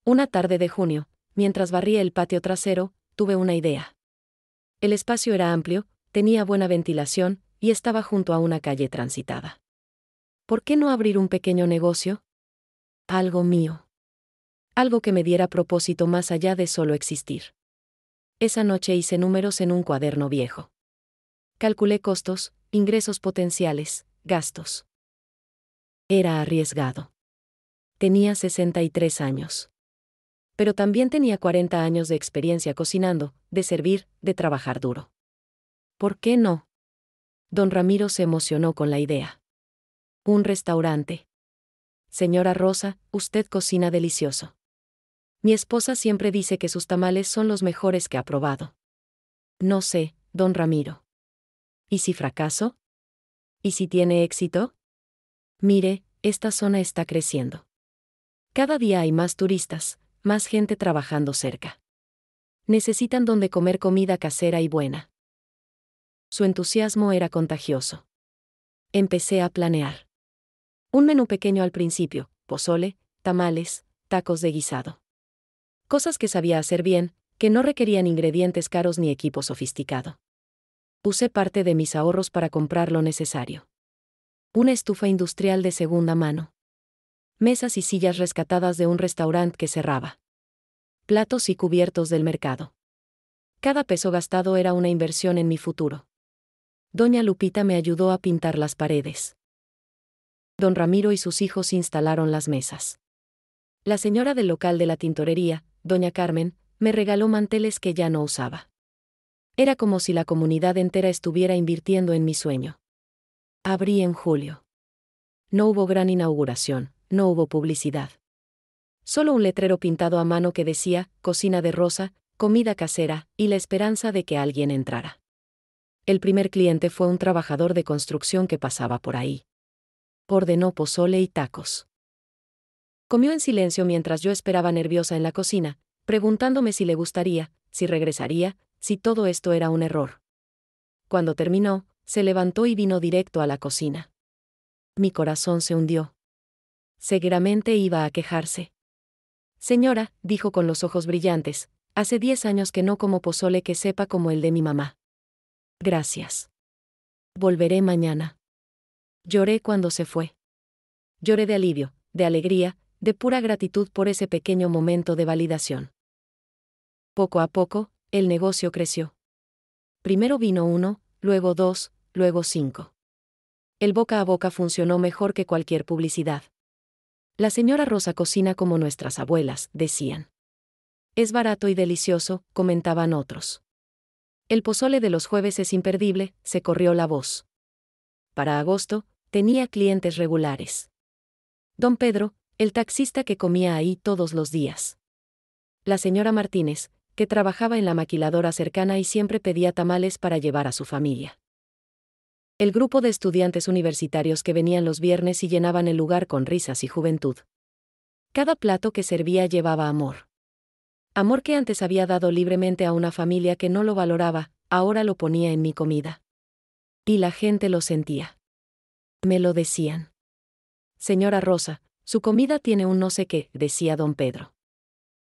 Una tarde de junio, mientras barría el patio trasero, tuve una idea. El espacio era amplio, tenía buena ventilación, y estaba junto a una calle transitada. ¿Por qué no abrir un pequeño negocio? Algo mío. Algo que me diera propósito más allá de solo existir. Esa noche hice números en un cuaderno viejo. Calculé costos, ingresos potenciales, gastos. Era arriesgado. Tenía 63 años. Pero también tenía 40 años de experiencia cocinando, de servir, de trabajar duro. ¿Por qué no? Don Ramiro se emocionó con la idea. Un restaurante. Señora Rosa, usted cocina delicioso. Mi esposa siempre dice que sus tamales son los mejores que ha probado. No sé, don Ramiro. ¿Y si fracaso? ¿Y si tiene éxito? Mire, esta zona está creciendo. Cada día hay más turistas, más gente trabajando cerca. Necesitan donde comer comida casera y buena. Su entusiasmo era contagioso. Empecé a planear. Un menú pequeño al principio: pozole, tamales, tacos de guisado. Cosas que sabía hacer bien, que no requerían ingredientes caros ni equipo sofisticado. Usé parte de mis ahorros para comprar lo necesario. Una estufa industrial de segunda mano. Mesas y sillas rescatadas de un restaurante que cerraba. Platos y cubiertos del mercado. Cada peso gastado era una inversión en mi futuro. Doña Lupita me ayudó a pintar las paredes. Don Ramiro y sus hijos instalaron las mesas. La señora del local de la tintorería, doña Carmen, me regaló manteles que ya no usaba. Era como si la comunidad entera estuviera invirtiendo en mi sueño. Abrí en julio. No hubo gran inauguración, no hubo publicidad. Solo un letrero pintado a mano que decía: cocina de Rosa, comida casera, y la esperanza de que alguien entrara. El primer cliente fue un trabajador de construcción que pasaba por ahí. Ordenó pozole y tacos. Comió en silencio mientras yo esperaba nerviosa en la cocina, preguntándome si le gustaría, si regresaría, si todo esto era un error. Cuando terminó, se levantó y vino directo a la cocina. Mi corazón se hundió. Seguramente iba a quejarse. Señora, dijo con los ojos brillantes, hace 10 años que no como pozole que sepa como el de mi mamá. Gracias. Volveré mañana. Lloré cuando se fue. Lloré de alivio, de alegría, de pura gratitud por ese pequeño momento de validación. Poco a poco, el negocio creció. Primero vino 1, luego 2, luego 5. El boca a boca funcionó mejor que cualquier publicidad. La señora Rosa cocina como nuestras abuelas, decían. Es barato y delicioso, comentaban otros. El pozole de los jueves es imperdible, se corrió la voz. Para agosto, tenía clientes regulares. Don Pedro, el taxista que comía ahí todos los días. La señora Martínez, que trabajaba en la maquiladora cercana y siempre pedía tamales para llevar a su familia. El grupo de estudiantes universitarios que venían los viernes y llenaban el lugar con risas y juventud. Cada plato que servía llevaba amor. Amor que antes había dado libremente a una familia que no lo valoraba, ahora lo ponía en mi comida. Y la gente lo sentía. Me lo decían. Señora Rosa, su comida tiene un no sé qué, decía don Pedro.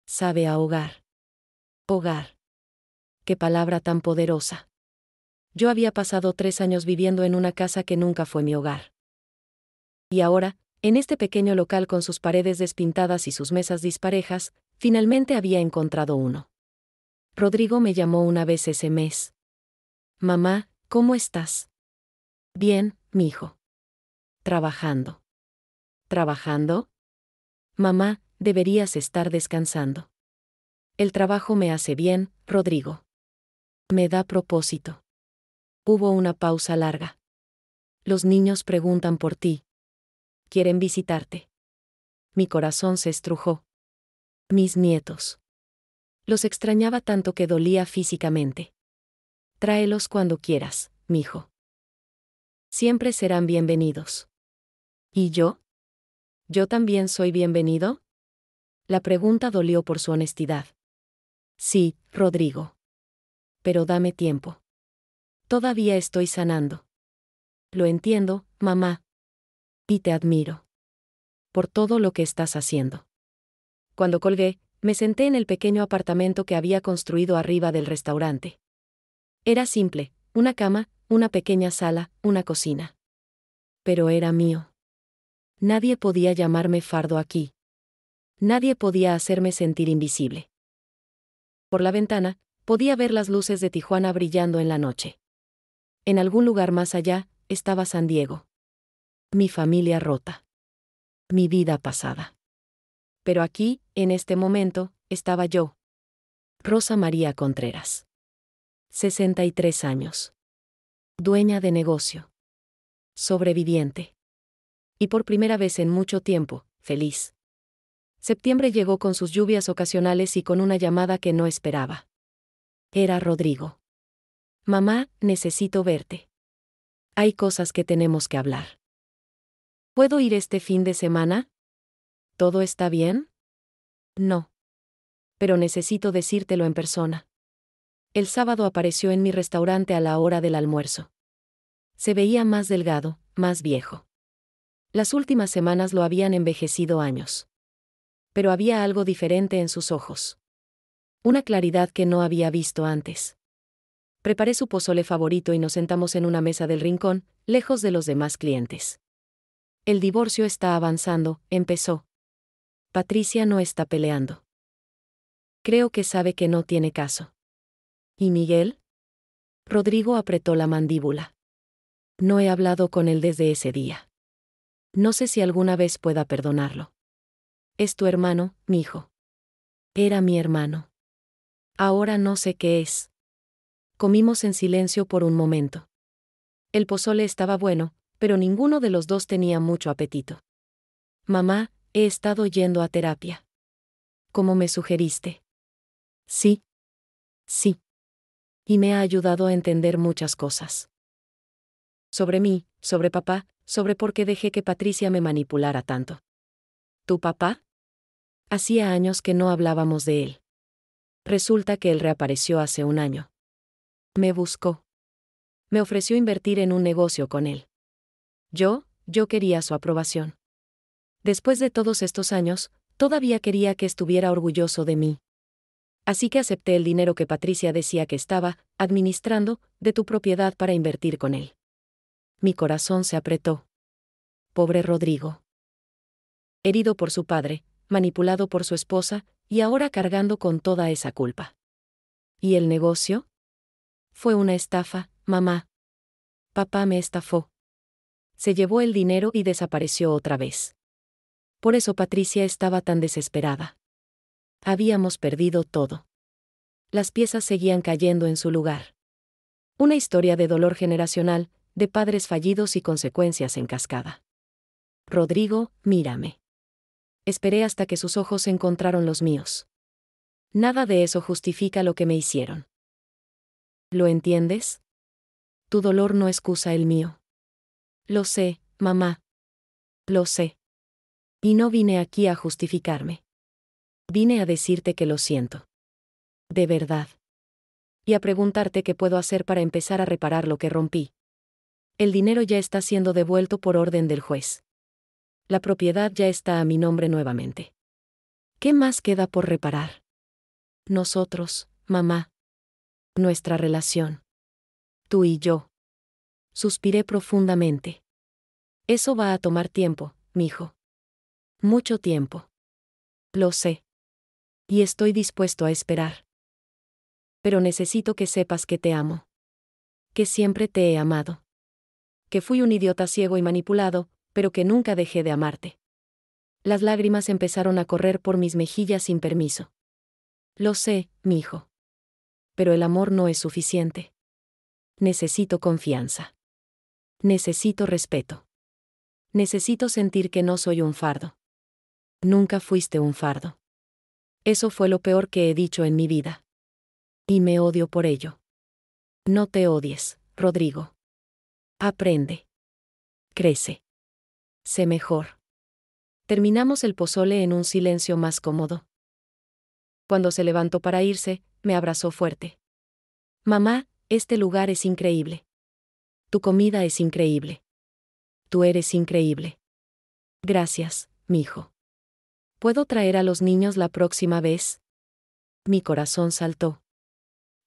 Sabe a hogar. Hogar. Qué palabra tan poderosa. Yo había pasado 3 años viviendo en una casa que nunca fue mi hogar. Y ahora, en este pequeño local con sus paredes despintadas y sus mesas disparejas, finalmente había encontrado uno. Rodrigo me llamó una vez ese mes. Mamá, ¿cómo estás? Bien, mijo. Trabajando. ¿Trabajando? Mamá, deberías estar descansando. El trabajo me hace bien, Rodrigo. Me da propósito. Hubo una pausa larga. Los niños preguntan por ti. Quieren visitarte. Mi corazón se estrujó. Mis nietos. Los extrañaba tanto que dolía físicamente. Tráelos cuando quieras, mijo. Siempre serán bienvenidos. ¿Y yo? ¿Yo también soy bienvenido? La pregunta dolió por su honestidad. Sí, Rodrigo. Pero dame tiempo. Todavía estoy sanando. Lo entiendo, mamá. Y te admiro. Por todo lo que estás haciendo. Cuando colgué, me senté en el pequeño apartamento que había construido arriba del restaurante. Era simple, una cama, una pequeña sala, una cocina. Pero era mío. Nadie podía llamarme fardo aquí. Nadie podía hacerme sentir invisible. Por la ventana, podía ver las luces de Tijuana brillando en la noche. En algún lugar más allá, estaba San Diego. Mi familia rota. Mi vida pasada. Pero aquí, en este momento, estaba yo. Rosa María Contreras. 63 años. Dueña de negocio. Sobreviviente. Y por primera vez en mucho tiempo, feliz. Septiembre llegó con sus lluvias ocasionales y con una llamada que no esperaba. Era Rodrigo. Mamá, necesito verte. Hay cosas que tenemos que hablar. ¿Puedo ir este fin de semana? ¿Todo está bien? No. Pero necesito decírtelo en persona. El sábado apareció en mi restaurante a la hora del almuerzo. Se veía más delgado, más viejo. Las últimas semanas lo habían envejecido años. Pero había algo diferente en sus ojos. Una claridad que no había visto antes. Preparé su pozole favorito y nos sentamos en una mesa del rincón, lejos de los demás clientes. El divorcio está avanzando, empezó. Patricia no está peleando. Creo que sabe que no tiene caso. ¿Y Miguel? Rodrigo apretó la mandíbula. No he hablado con él desde ese día. No sé si alguna vez pueda perdonarlo. Es tu hermano, mijo. Era mi hermano. Ahora no sé qué es. Comimos en silencio por un momento. El pozole estaba bueno, pero ninguno de los dos tenía mucho apetito. Mamá, he estado yendo a terapia. ¿Cómo me sugeriste? Sí. Sí. Y me ha ayudado a entender muchas cosas. Sobre mí, sobre papá, sobre por qué dejé que Patricia me manipulara tanto. ¿Tu papá? Hacía años que no hablábamos de él. Resulta que él reapareció hace un año. Me buscó. Me ofreció invertir en un negocio con él. Yo quería su aprobación. Después de todos estos años, todavía quería que estuviera orgulloso de mí. Así que acepté el dinero que Patricia decía que estaba administrando de tu propiedad para invertir con él. Mi corazón se apretó. Pobre Rodrigo. Herido por su padre, manipulado por su esposa, y ahora cargando con toda esa culpa. ¿Y el negocio? Fue una estafa, mamá. Papá me estafó. Se llevó el dinero y desapareció otra vez. Por eso Patricia estaba tan desesperada. Habíamos perdido todo. Las piezas seguían cayendo en su lugar. Una historia de dolor generacional, de padres fallidos y consecuencias en cascada. Rodrigo, mírame. Esperé hasta que sus ojos encontraron los míos. Nada de eso justifica lo que me hicieron. ¿Lo entiendes? Tu dolor no excusa el mío. Lo sé, mamá. Lo sé. Y no vine aquí a justificarme. Vine a decirte que lo siento. De verdad. Y a preguntarte qué puedo hacer para empezar a reparar lo que rompí. El dinero ya está siendo devuelto por orden del juez. La propiedad ya está a mi nombre nuevamente. ¿Qué más queda por reparar? Nosotros, mamá. Nuestra relación. Tú y yo. Suspiré profundamente. Eso va a tomar tiempo, mijo. Mucho tiempo. Lo sé. Y estoy dispuesto a esperar. Pero necesito que sepas que te amo. Que siempre te he amado. Que fui un idiota ciego y manipulado, pero que nunca dejé de amarte. Las lágrimas empezaron a correr por mis mejillas sin permiso. Lo sé, mijo. Pero el amor no es suficiente. Necesito confianza. Necesito respeto. Necesito sentir que no soy un fardo. Nunca fuiste un fardo. Eso fue lo peor que he dicho en mi vida. Y me odio por ello. No te odies, Rodrigo. Aprende. Crece. Sé mejor. Terminamos el pozole en un silencio más cómodo. Cuando se levantó para irse, me abrazó fuerte. Mamá, este lugar es increíble. Tu comida es increíble. Tú eres increíble. Gracias, mijo. ¿Puedo traer a los niños la próxima vez? Mi corazón saltó.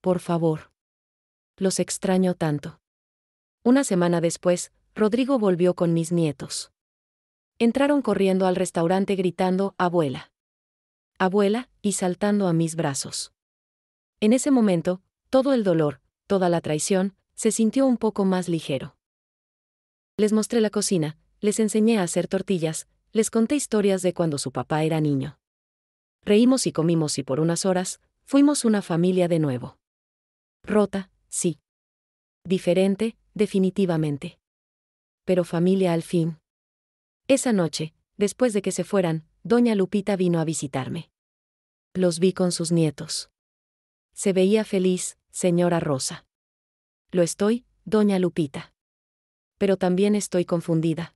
Por favor. Los extraño tanto. Una semana después, Rodrigo volvió con mis nietos. Entraron corriendo al restaurante gritando, «Abuela. Abuela», y saltando a mis brazos. En ese momento, todo el dolor, toda la traición, se sintió un poco más ligero. Les mostré la cocina, les enseñé a hacer tortillas, les conté historias de cuando su papá era niño. Reímos y comimos y por unas horas, fuimos una familia de nuevo. Rota, sí. Diferente, definitivamente. Pero familia al fin. Esa noche, después de que se fueran, doña Lupita vino a visitarme. Los vi con sus nietos. Se veía feliz, señora Rosa. Lo estoy, doña Lupita. Pero también estoy confundida.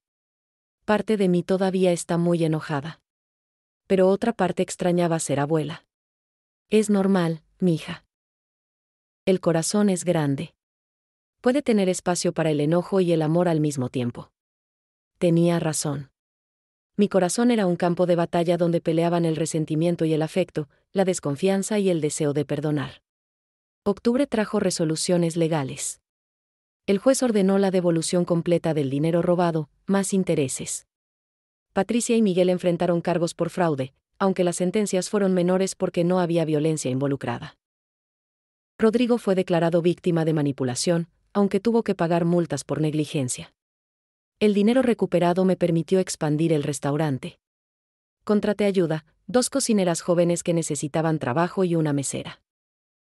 Parte de mí todavía está muy enojada. Pero otra parte extrañaba ser abuela. Es normal, mija. El corazón es grande. Puede tener espacio para el enojo y el amor al mismo tiempo. Tenía razón. Mi corazón era un campo de batalla donde peleaban el resentimiento y el afecto, la desconfianza y el deseo de perdonar. Octubre trajo resoluciones legales. El juez ordenó la devolución completa del dinero robado, más intereses. Patricia y Miguel enfrentaron cargos por fraude, aunque las sentencias fueron menores porque no había violencia involucrada. Rodrigo fue declarado víctima de manipulación, aunque tuvo que pagar multas por negligencia. El dinero recuperado me permitió expandir el restaurante. Contraté ayuda, 2 cocineras jóvenes que necesitaban trabajo y una mesera.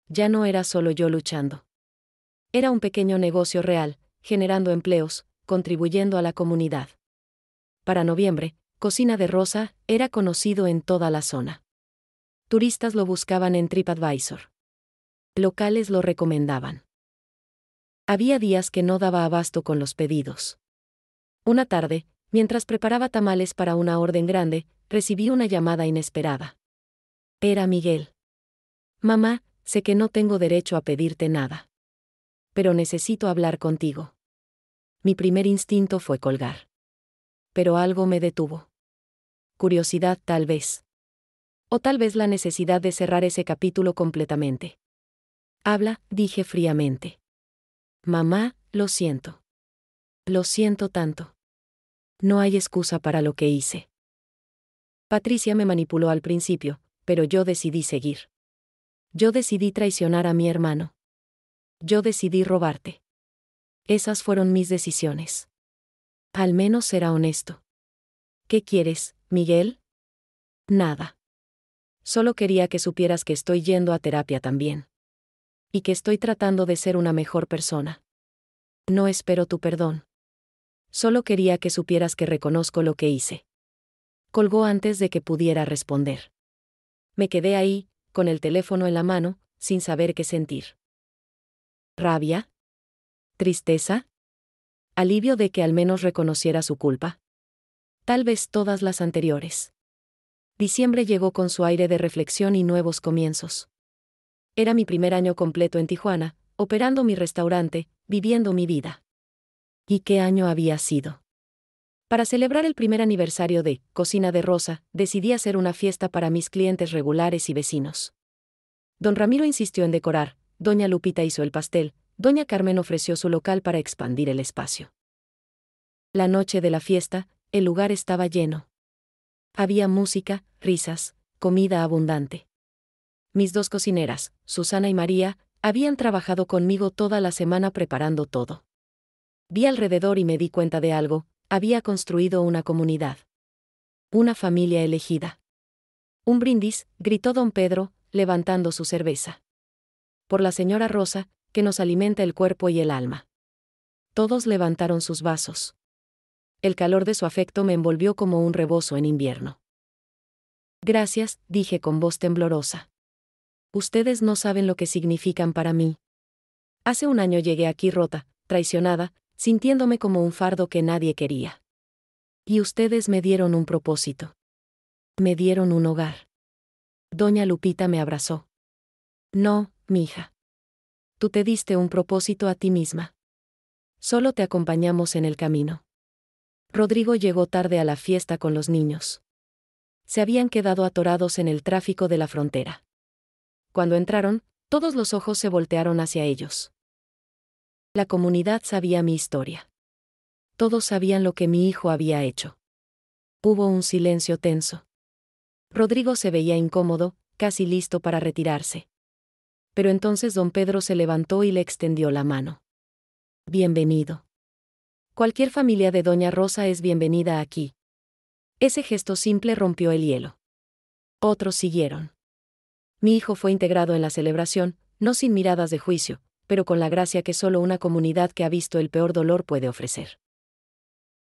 Ya no era solo yo luchando. Era un pequeño negocio real, generando empleos, contribuyendo a la comunidad. Para noviembre, Cocina de Rosa era conocido en toda la zona. Turistas lo buscaban en TripAdvisor. Locales lo recomendaban. Había días que no daba abasto con los pedidos. Una tarde, mientras preparaba tamales para una orden grande, recibí una llamada inesperada. Era Miguel. Mamá, sé que no tengo derecho a pedirte nada. Pero necesito hablar contigo. Mi primer instinto fue colgar. Pero algo me detuvo. Curiosidad tal vez. O tal vez la necesidad de cerrar ese capítulo completamente. Habla, dije fríamente. Mamá, lo siento. Lo siento tanto. No hay excusa para lo que hice. Patricia me manipuló al principio, pero yo decidí seguir. Yo decidí traicionar a mi hermano. Yo decidí robarte. Esas fueron mis decisiones. Al menos será honesto. ¿Qué quieres, Miguel? Nada. Solo quería que supieras que estoy yendo a terapia también. Y que estoy tratando de ser una mejor persona. No espero tu perdón. Solo quería que supieras que reconozco lo que hice. Colgó antes de que pudiera responder. Me quedé ahí, con el teléfono en la mano, sin saber qué sentir. ¿Rabia? ¿Tristeza? ¿Alivio de que al menos reconociera su culpa? Tal vez todas las anteriores. Diciembre llegó con su aire de reflexión y nuevos comienzos. Era mi primer año completo en Tijuana, operando mi restaurante, viviendo mi vida. ¿Y qué año había sido? Para celebrar el primer aniversario de Cocina de Rosa, decidí hacer una fiesta para mis clientes regulares y vecinos. Don Ramiro insistió en decorar, doña Lupita hizo el pastel, doña Carmen ofreció su local para expandir el espacio. La noche de la fiesta, el lugar estaba lleno. Había música, risas, comida abundante. Mis 2 cocineras, Susana y María, habían trabajado conmigo toda la semana preparando todo. Vi alrededor y me di cuenta de algo, había construido una comunidad. Una familia elegida. Un brindis, gritó don Pedro, levantando su cerveza. Por la señora Rosa, que nos alimenta el cuerpo y el alma. Todos levantaron sus vasos. El calor de su afecto me envolvió como un rebozo en invierno. Gracias, dije con voz temblorosa. Ustedes no saben lo que significan para mí. Hace un año llegué aquí rota, traicionada, sintiéndome como un fardo que nadie quería. Y ustedes me dieron un propósito. Me dieron un hogar. Doña Lupita me abrazó. No, mija. Tú te diste un propósito a ti misma. Solo te acompañamos en el camino. Rodrigo llegó tarde a la fiesta con los niños. Se habían quedado atorados en el tráfico de la frontera. Cuando entraron, todos los ojos se voltearon hacia ellos. La comunidad sabía mi historia. Todos sabían lo que mi hijo había hecho. Hubo un silencio tenso. Rodrigo se veía incómodo, casi listo para retirarse. Pero entonces don Pedro se levantó y le extendió la mano. Bienvenido. Cualquier familia de doña Rosa es bienvenida aquí. Ese gesto simple rompió el hielo. Otros siguieron. Mi hijo fue integrado en la celebración, no sin miradas de juicio, pero con la gracia que solo una comunidad que ha visto el peor dolor puede ofrecer.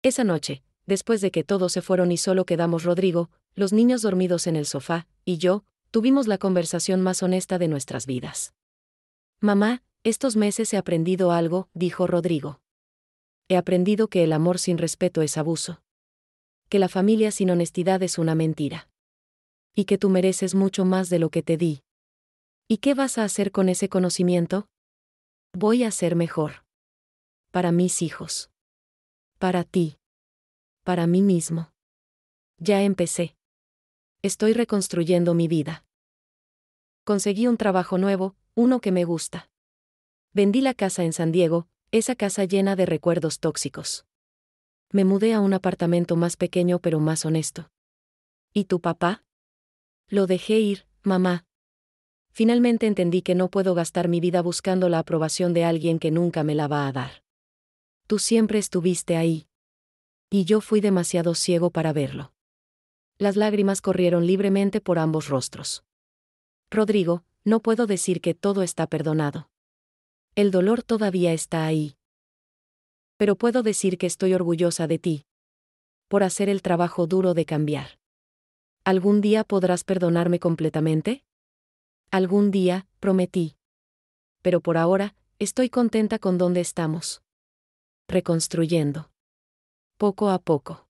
Esa noche, después de que todos se fueron y solo quedamos Rodrigo, los niños dormidos en el sofá, y yo, tuvimos la conversación más honesta de nuestras vidas. Mamá, estos meses he aprendido algo, dijo Rodrigo. He aprendido que el amor sin respeto es abuso. Que la familia sin honestidad es una mentira. Y que tú mereces mucho más de lo que te di. ¿Y qué vas a hacer con ese conocimiento? Voy a ser mejor. Para mis hijos. Para ti. Para mí mismo. Ya empecé. Estoy reconstruyendo mi vida. Conseguí un trabajo nuevo, uno que me gusta. Vendí la casa en San Diego, esa casa llena de recuerdos tóxicos. Me mudé a un apartamento más pequeño pero más honesto. ¿Y tu papá? Lo dejé ir, mamá. Finalmente entendí que no puedo gastar mi vida buscando la aprobación de alguien que nunca me la va a dar. Tú siempre estuviste ahí. Y yo fui demasiado ciego para verlo. Las lágrimas corrieron libremente por ambos rostros. Rodrigo, no puedo decir que todo está perdonado. El dolor todavía está ahí. Pero puedo decir que estoy orgullosa de ti. Por hacer el trabajo duro de cambiar. ¿Algún día podrás perdonarme completamente? Algún día, prometí. Pero por ahora, estoy contenta con donde estamos. Reconstruyendo. Poco a poco.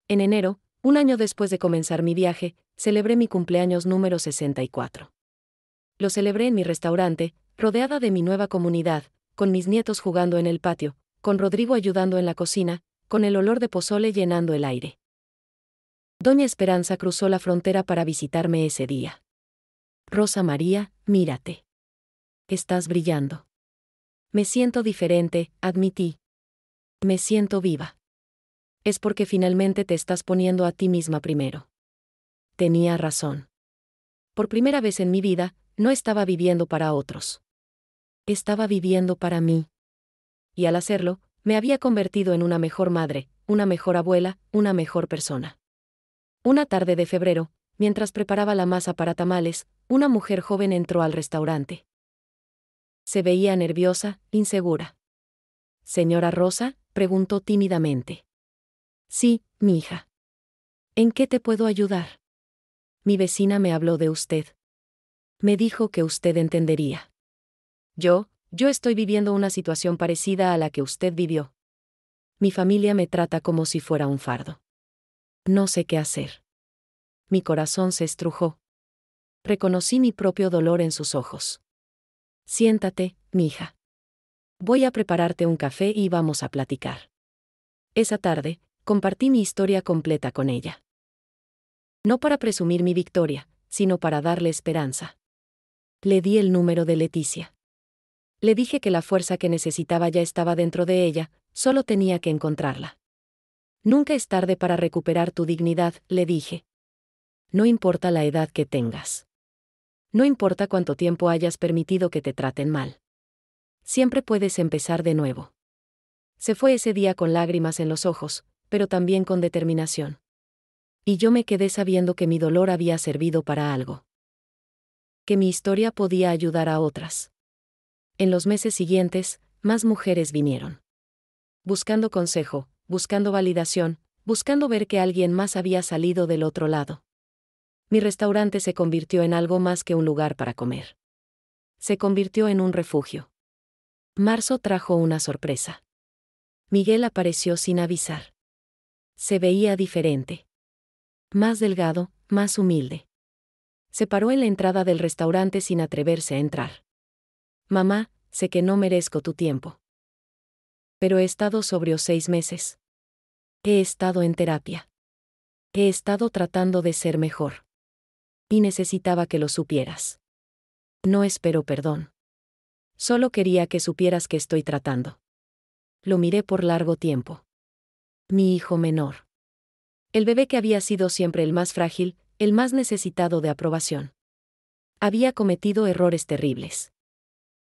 En enero, un año después de comenzar mi viaje, celebré mi cumpleaños número 64. Lo celebré en mi restaurante, rodeada de mi nueva comunidad, con mis nietos jugando en el patio, con Rodrigo ayudando en la cocina, con el olor de pozole llenando el aire. Doña Esperanza cruzó la frontera para visitarme ese día. Rosa María, mírate. Estás brillando. Me siento diferente, admití. Me siento viva. Es porque finalmente te estás poniendo a ti misma primero. Tenía razón. Por primera vez en mi vida, no estaba viviendo para otros. Estaba viviendo para mí. Y al hacerlo, me había convertido en una mejor madre, una mejor abuela, una mejor persona. Una tarde de febrero, mientras preparaba la masa para tamales, una mujer joven entró al restaurante. Se veía nerviosa, insegura. «¿Señora Rosa?», preguntó tímidamente. «Sí, mi hija». «¿En qué te puedo ayudar?». «Mi vecina me habló de usted. Me dijo que usted entendería. Yo estoy viviendo una situación parecida a la que usted vivió. Mi familia me trata como si fuera un fardo. No sé qué hacer». Mi corazón se estrujó. Reconocí mi propio dolor en sus ojos. «Siéntate, mija. Voy a prepararte un café y vamos a platicar». Esa tarde, compartí mi historia completa con ella. No para presumir mi victoria, sino para darle esperanza. Le di el número de Leticia. Le dije que la fuerza que necesitaba ya estaba dentro de ella, solo tenía que encontrarla. «Nunca es tarde para recuperar tu dignidad», le dije. «No importa la edad que tengas. No importa cuánto tiempo hayas permitido que te traten mal. Siempre puedes empezar de nuevo». Se fue ese día con lágrimas en los ojos, pero también con determinación. Y yo me quedé sabiendo que mi dolor había servido para algo. Que mi historia podía ayudar a otras. En los meses siguientes, más mujeres vinieron. Buscando consejo, buscando validación, buscando ver que alguien más había salido del otro lado. Mi restaurante se convirtió en algo más que un lugar para comer. Se convirtió en un refugio. Marzo trajo una sorpresa. Miguel apareció sin avisar. Se veía diferente. Más delgado, más humilde. Se paró en la entrada del restaurante sin atreverse a entrar. «Mamá, sé que no merezco tu tiempo. Pero he estado sobrio 6 meses. He estado en terapia. He estado tratando de ser mejor. Y necesitaba que lo supieras. No espero perdón. Solo quería que supieras que estoy tratando». Lo miré por largo tiempo. Mi hijo menor. El bebé que había sido siempre el más frágil, el más necesitado de aprobación. Había cometido errores terribles.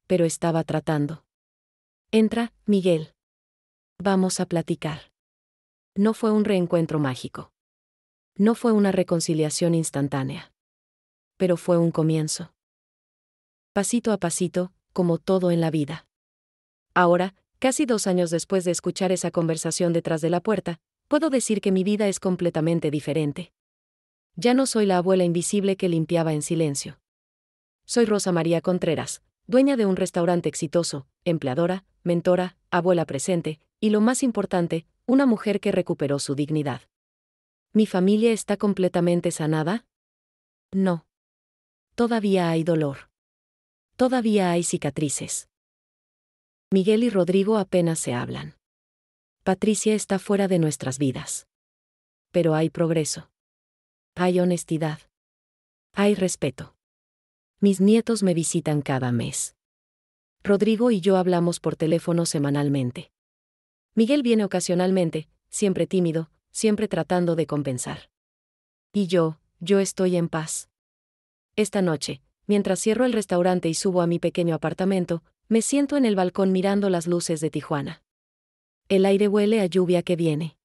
Pero estaba tratando. «Entra, Miguel. Vamos a platicar». No fue un reencuentro mágico. No fue una reconciliación instantánea. Pero fue un comienzo. Pasito a pasito, como todo en la vida. Ahora, casi 2 años después de escuchar esa conversación detrás de la puerta, puedo decir que mi vida es completamente diferente. Ya no soy la abuela invisible que limpiaba en silencio. Soy Rosa María Contreras, dueña de un restaurante exitoso, empleadora, mentora, abuela presente, y lo más importante, una mujer que recuperó su dignidad. ¿Mi familia está completamente sanada? No. Todavía hay dolor. Todavía hay cicatrices. Miguel y Rodrigo apenas se hablan. Patricia está fuera de nuestras vidas. Pero hay progreso. Hay honestidad. Hay respeto. Mis nietos me visitan cada mes. Rodrigo y yo hablamos por teléfono semanalmente. Miguel viene ocasionalmente, siempre tímido, siempre tratando de compensar. Y yo estoy en paz. Esta noche, mientras cierro el restaurante y subo a mi pequeño apartamento, me siento en el balcón mirando las luces de Tijuana. El aire huele a lluvia que viene.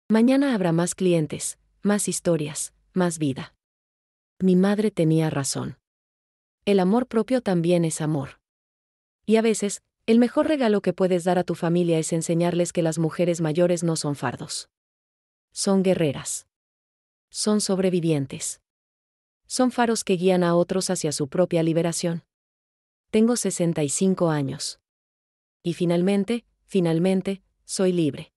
Mañana habrá más clientes, más historias, más vida. Mi madre tenía razón. El amor propio también es amor. Y a veces, el mejor regalo que puedes dar a tu familia es enseñarles que las mujeres mayores no son fardos. Son guerreras. Son sobrevivientes. Son faros que guían a otros hacia su propia liberación. Tengo 65 años. Y finalmente, soy libre.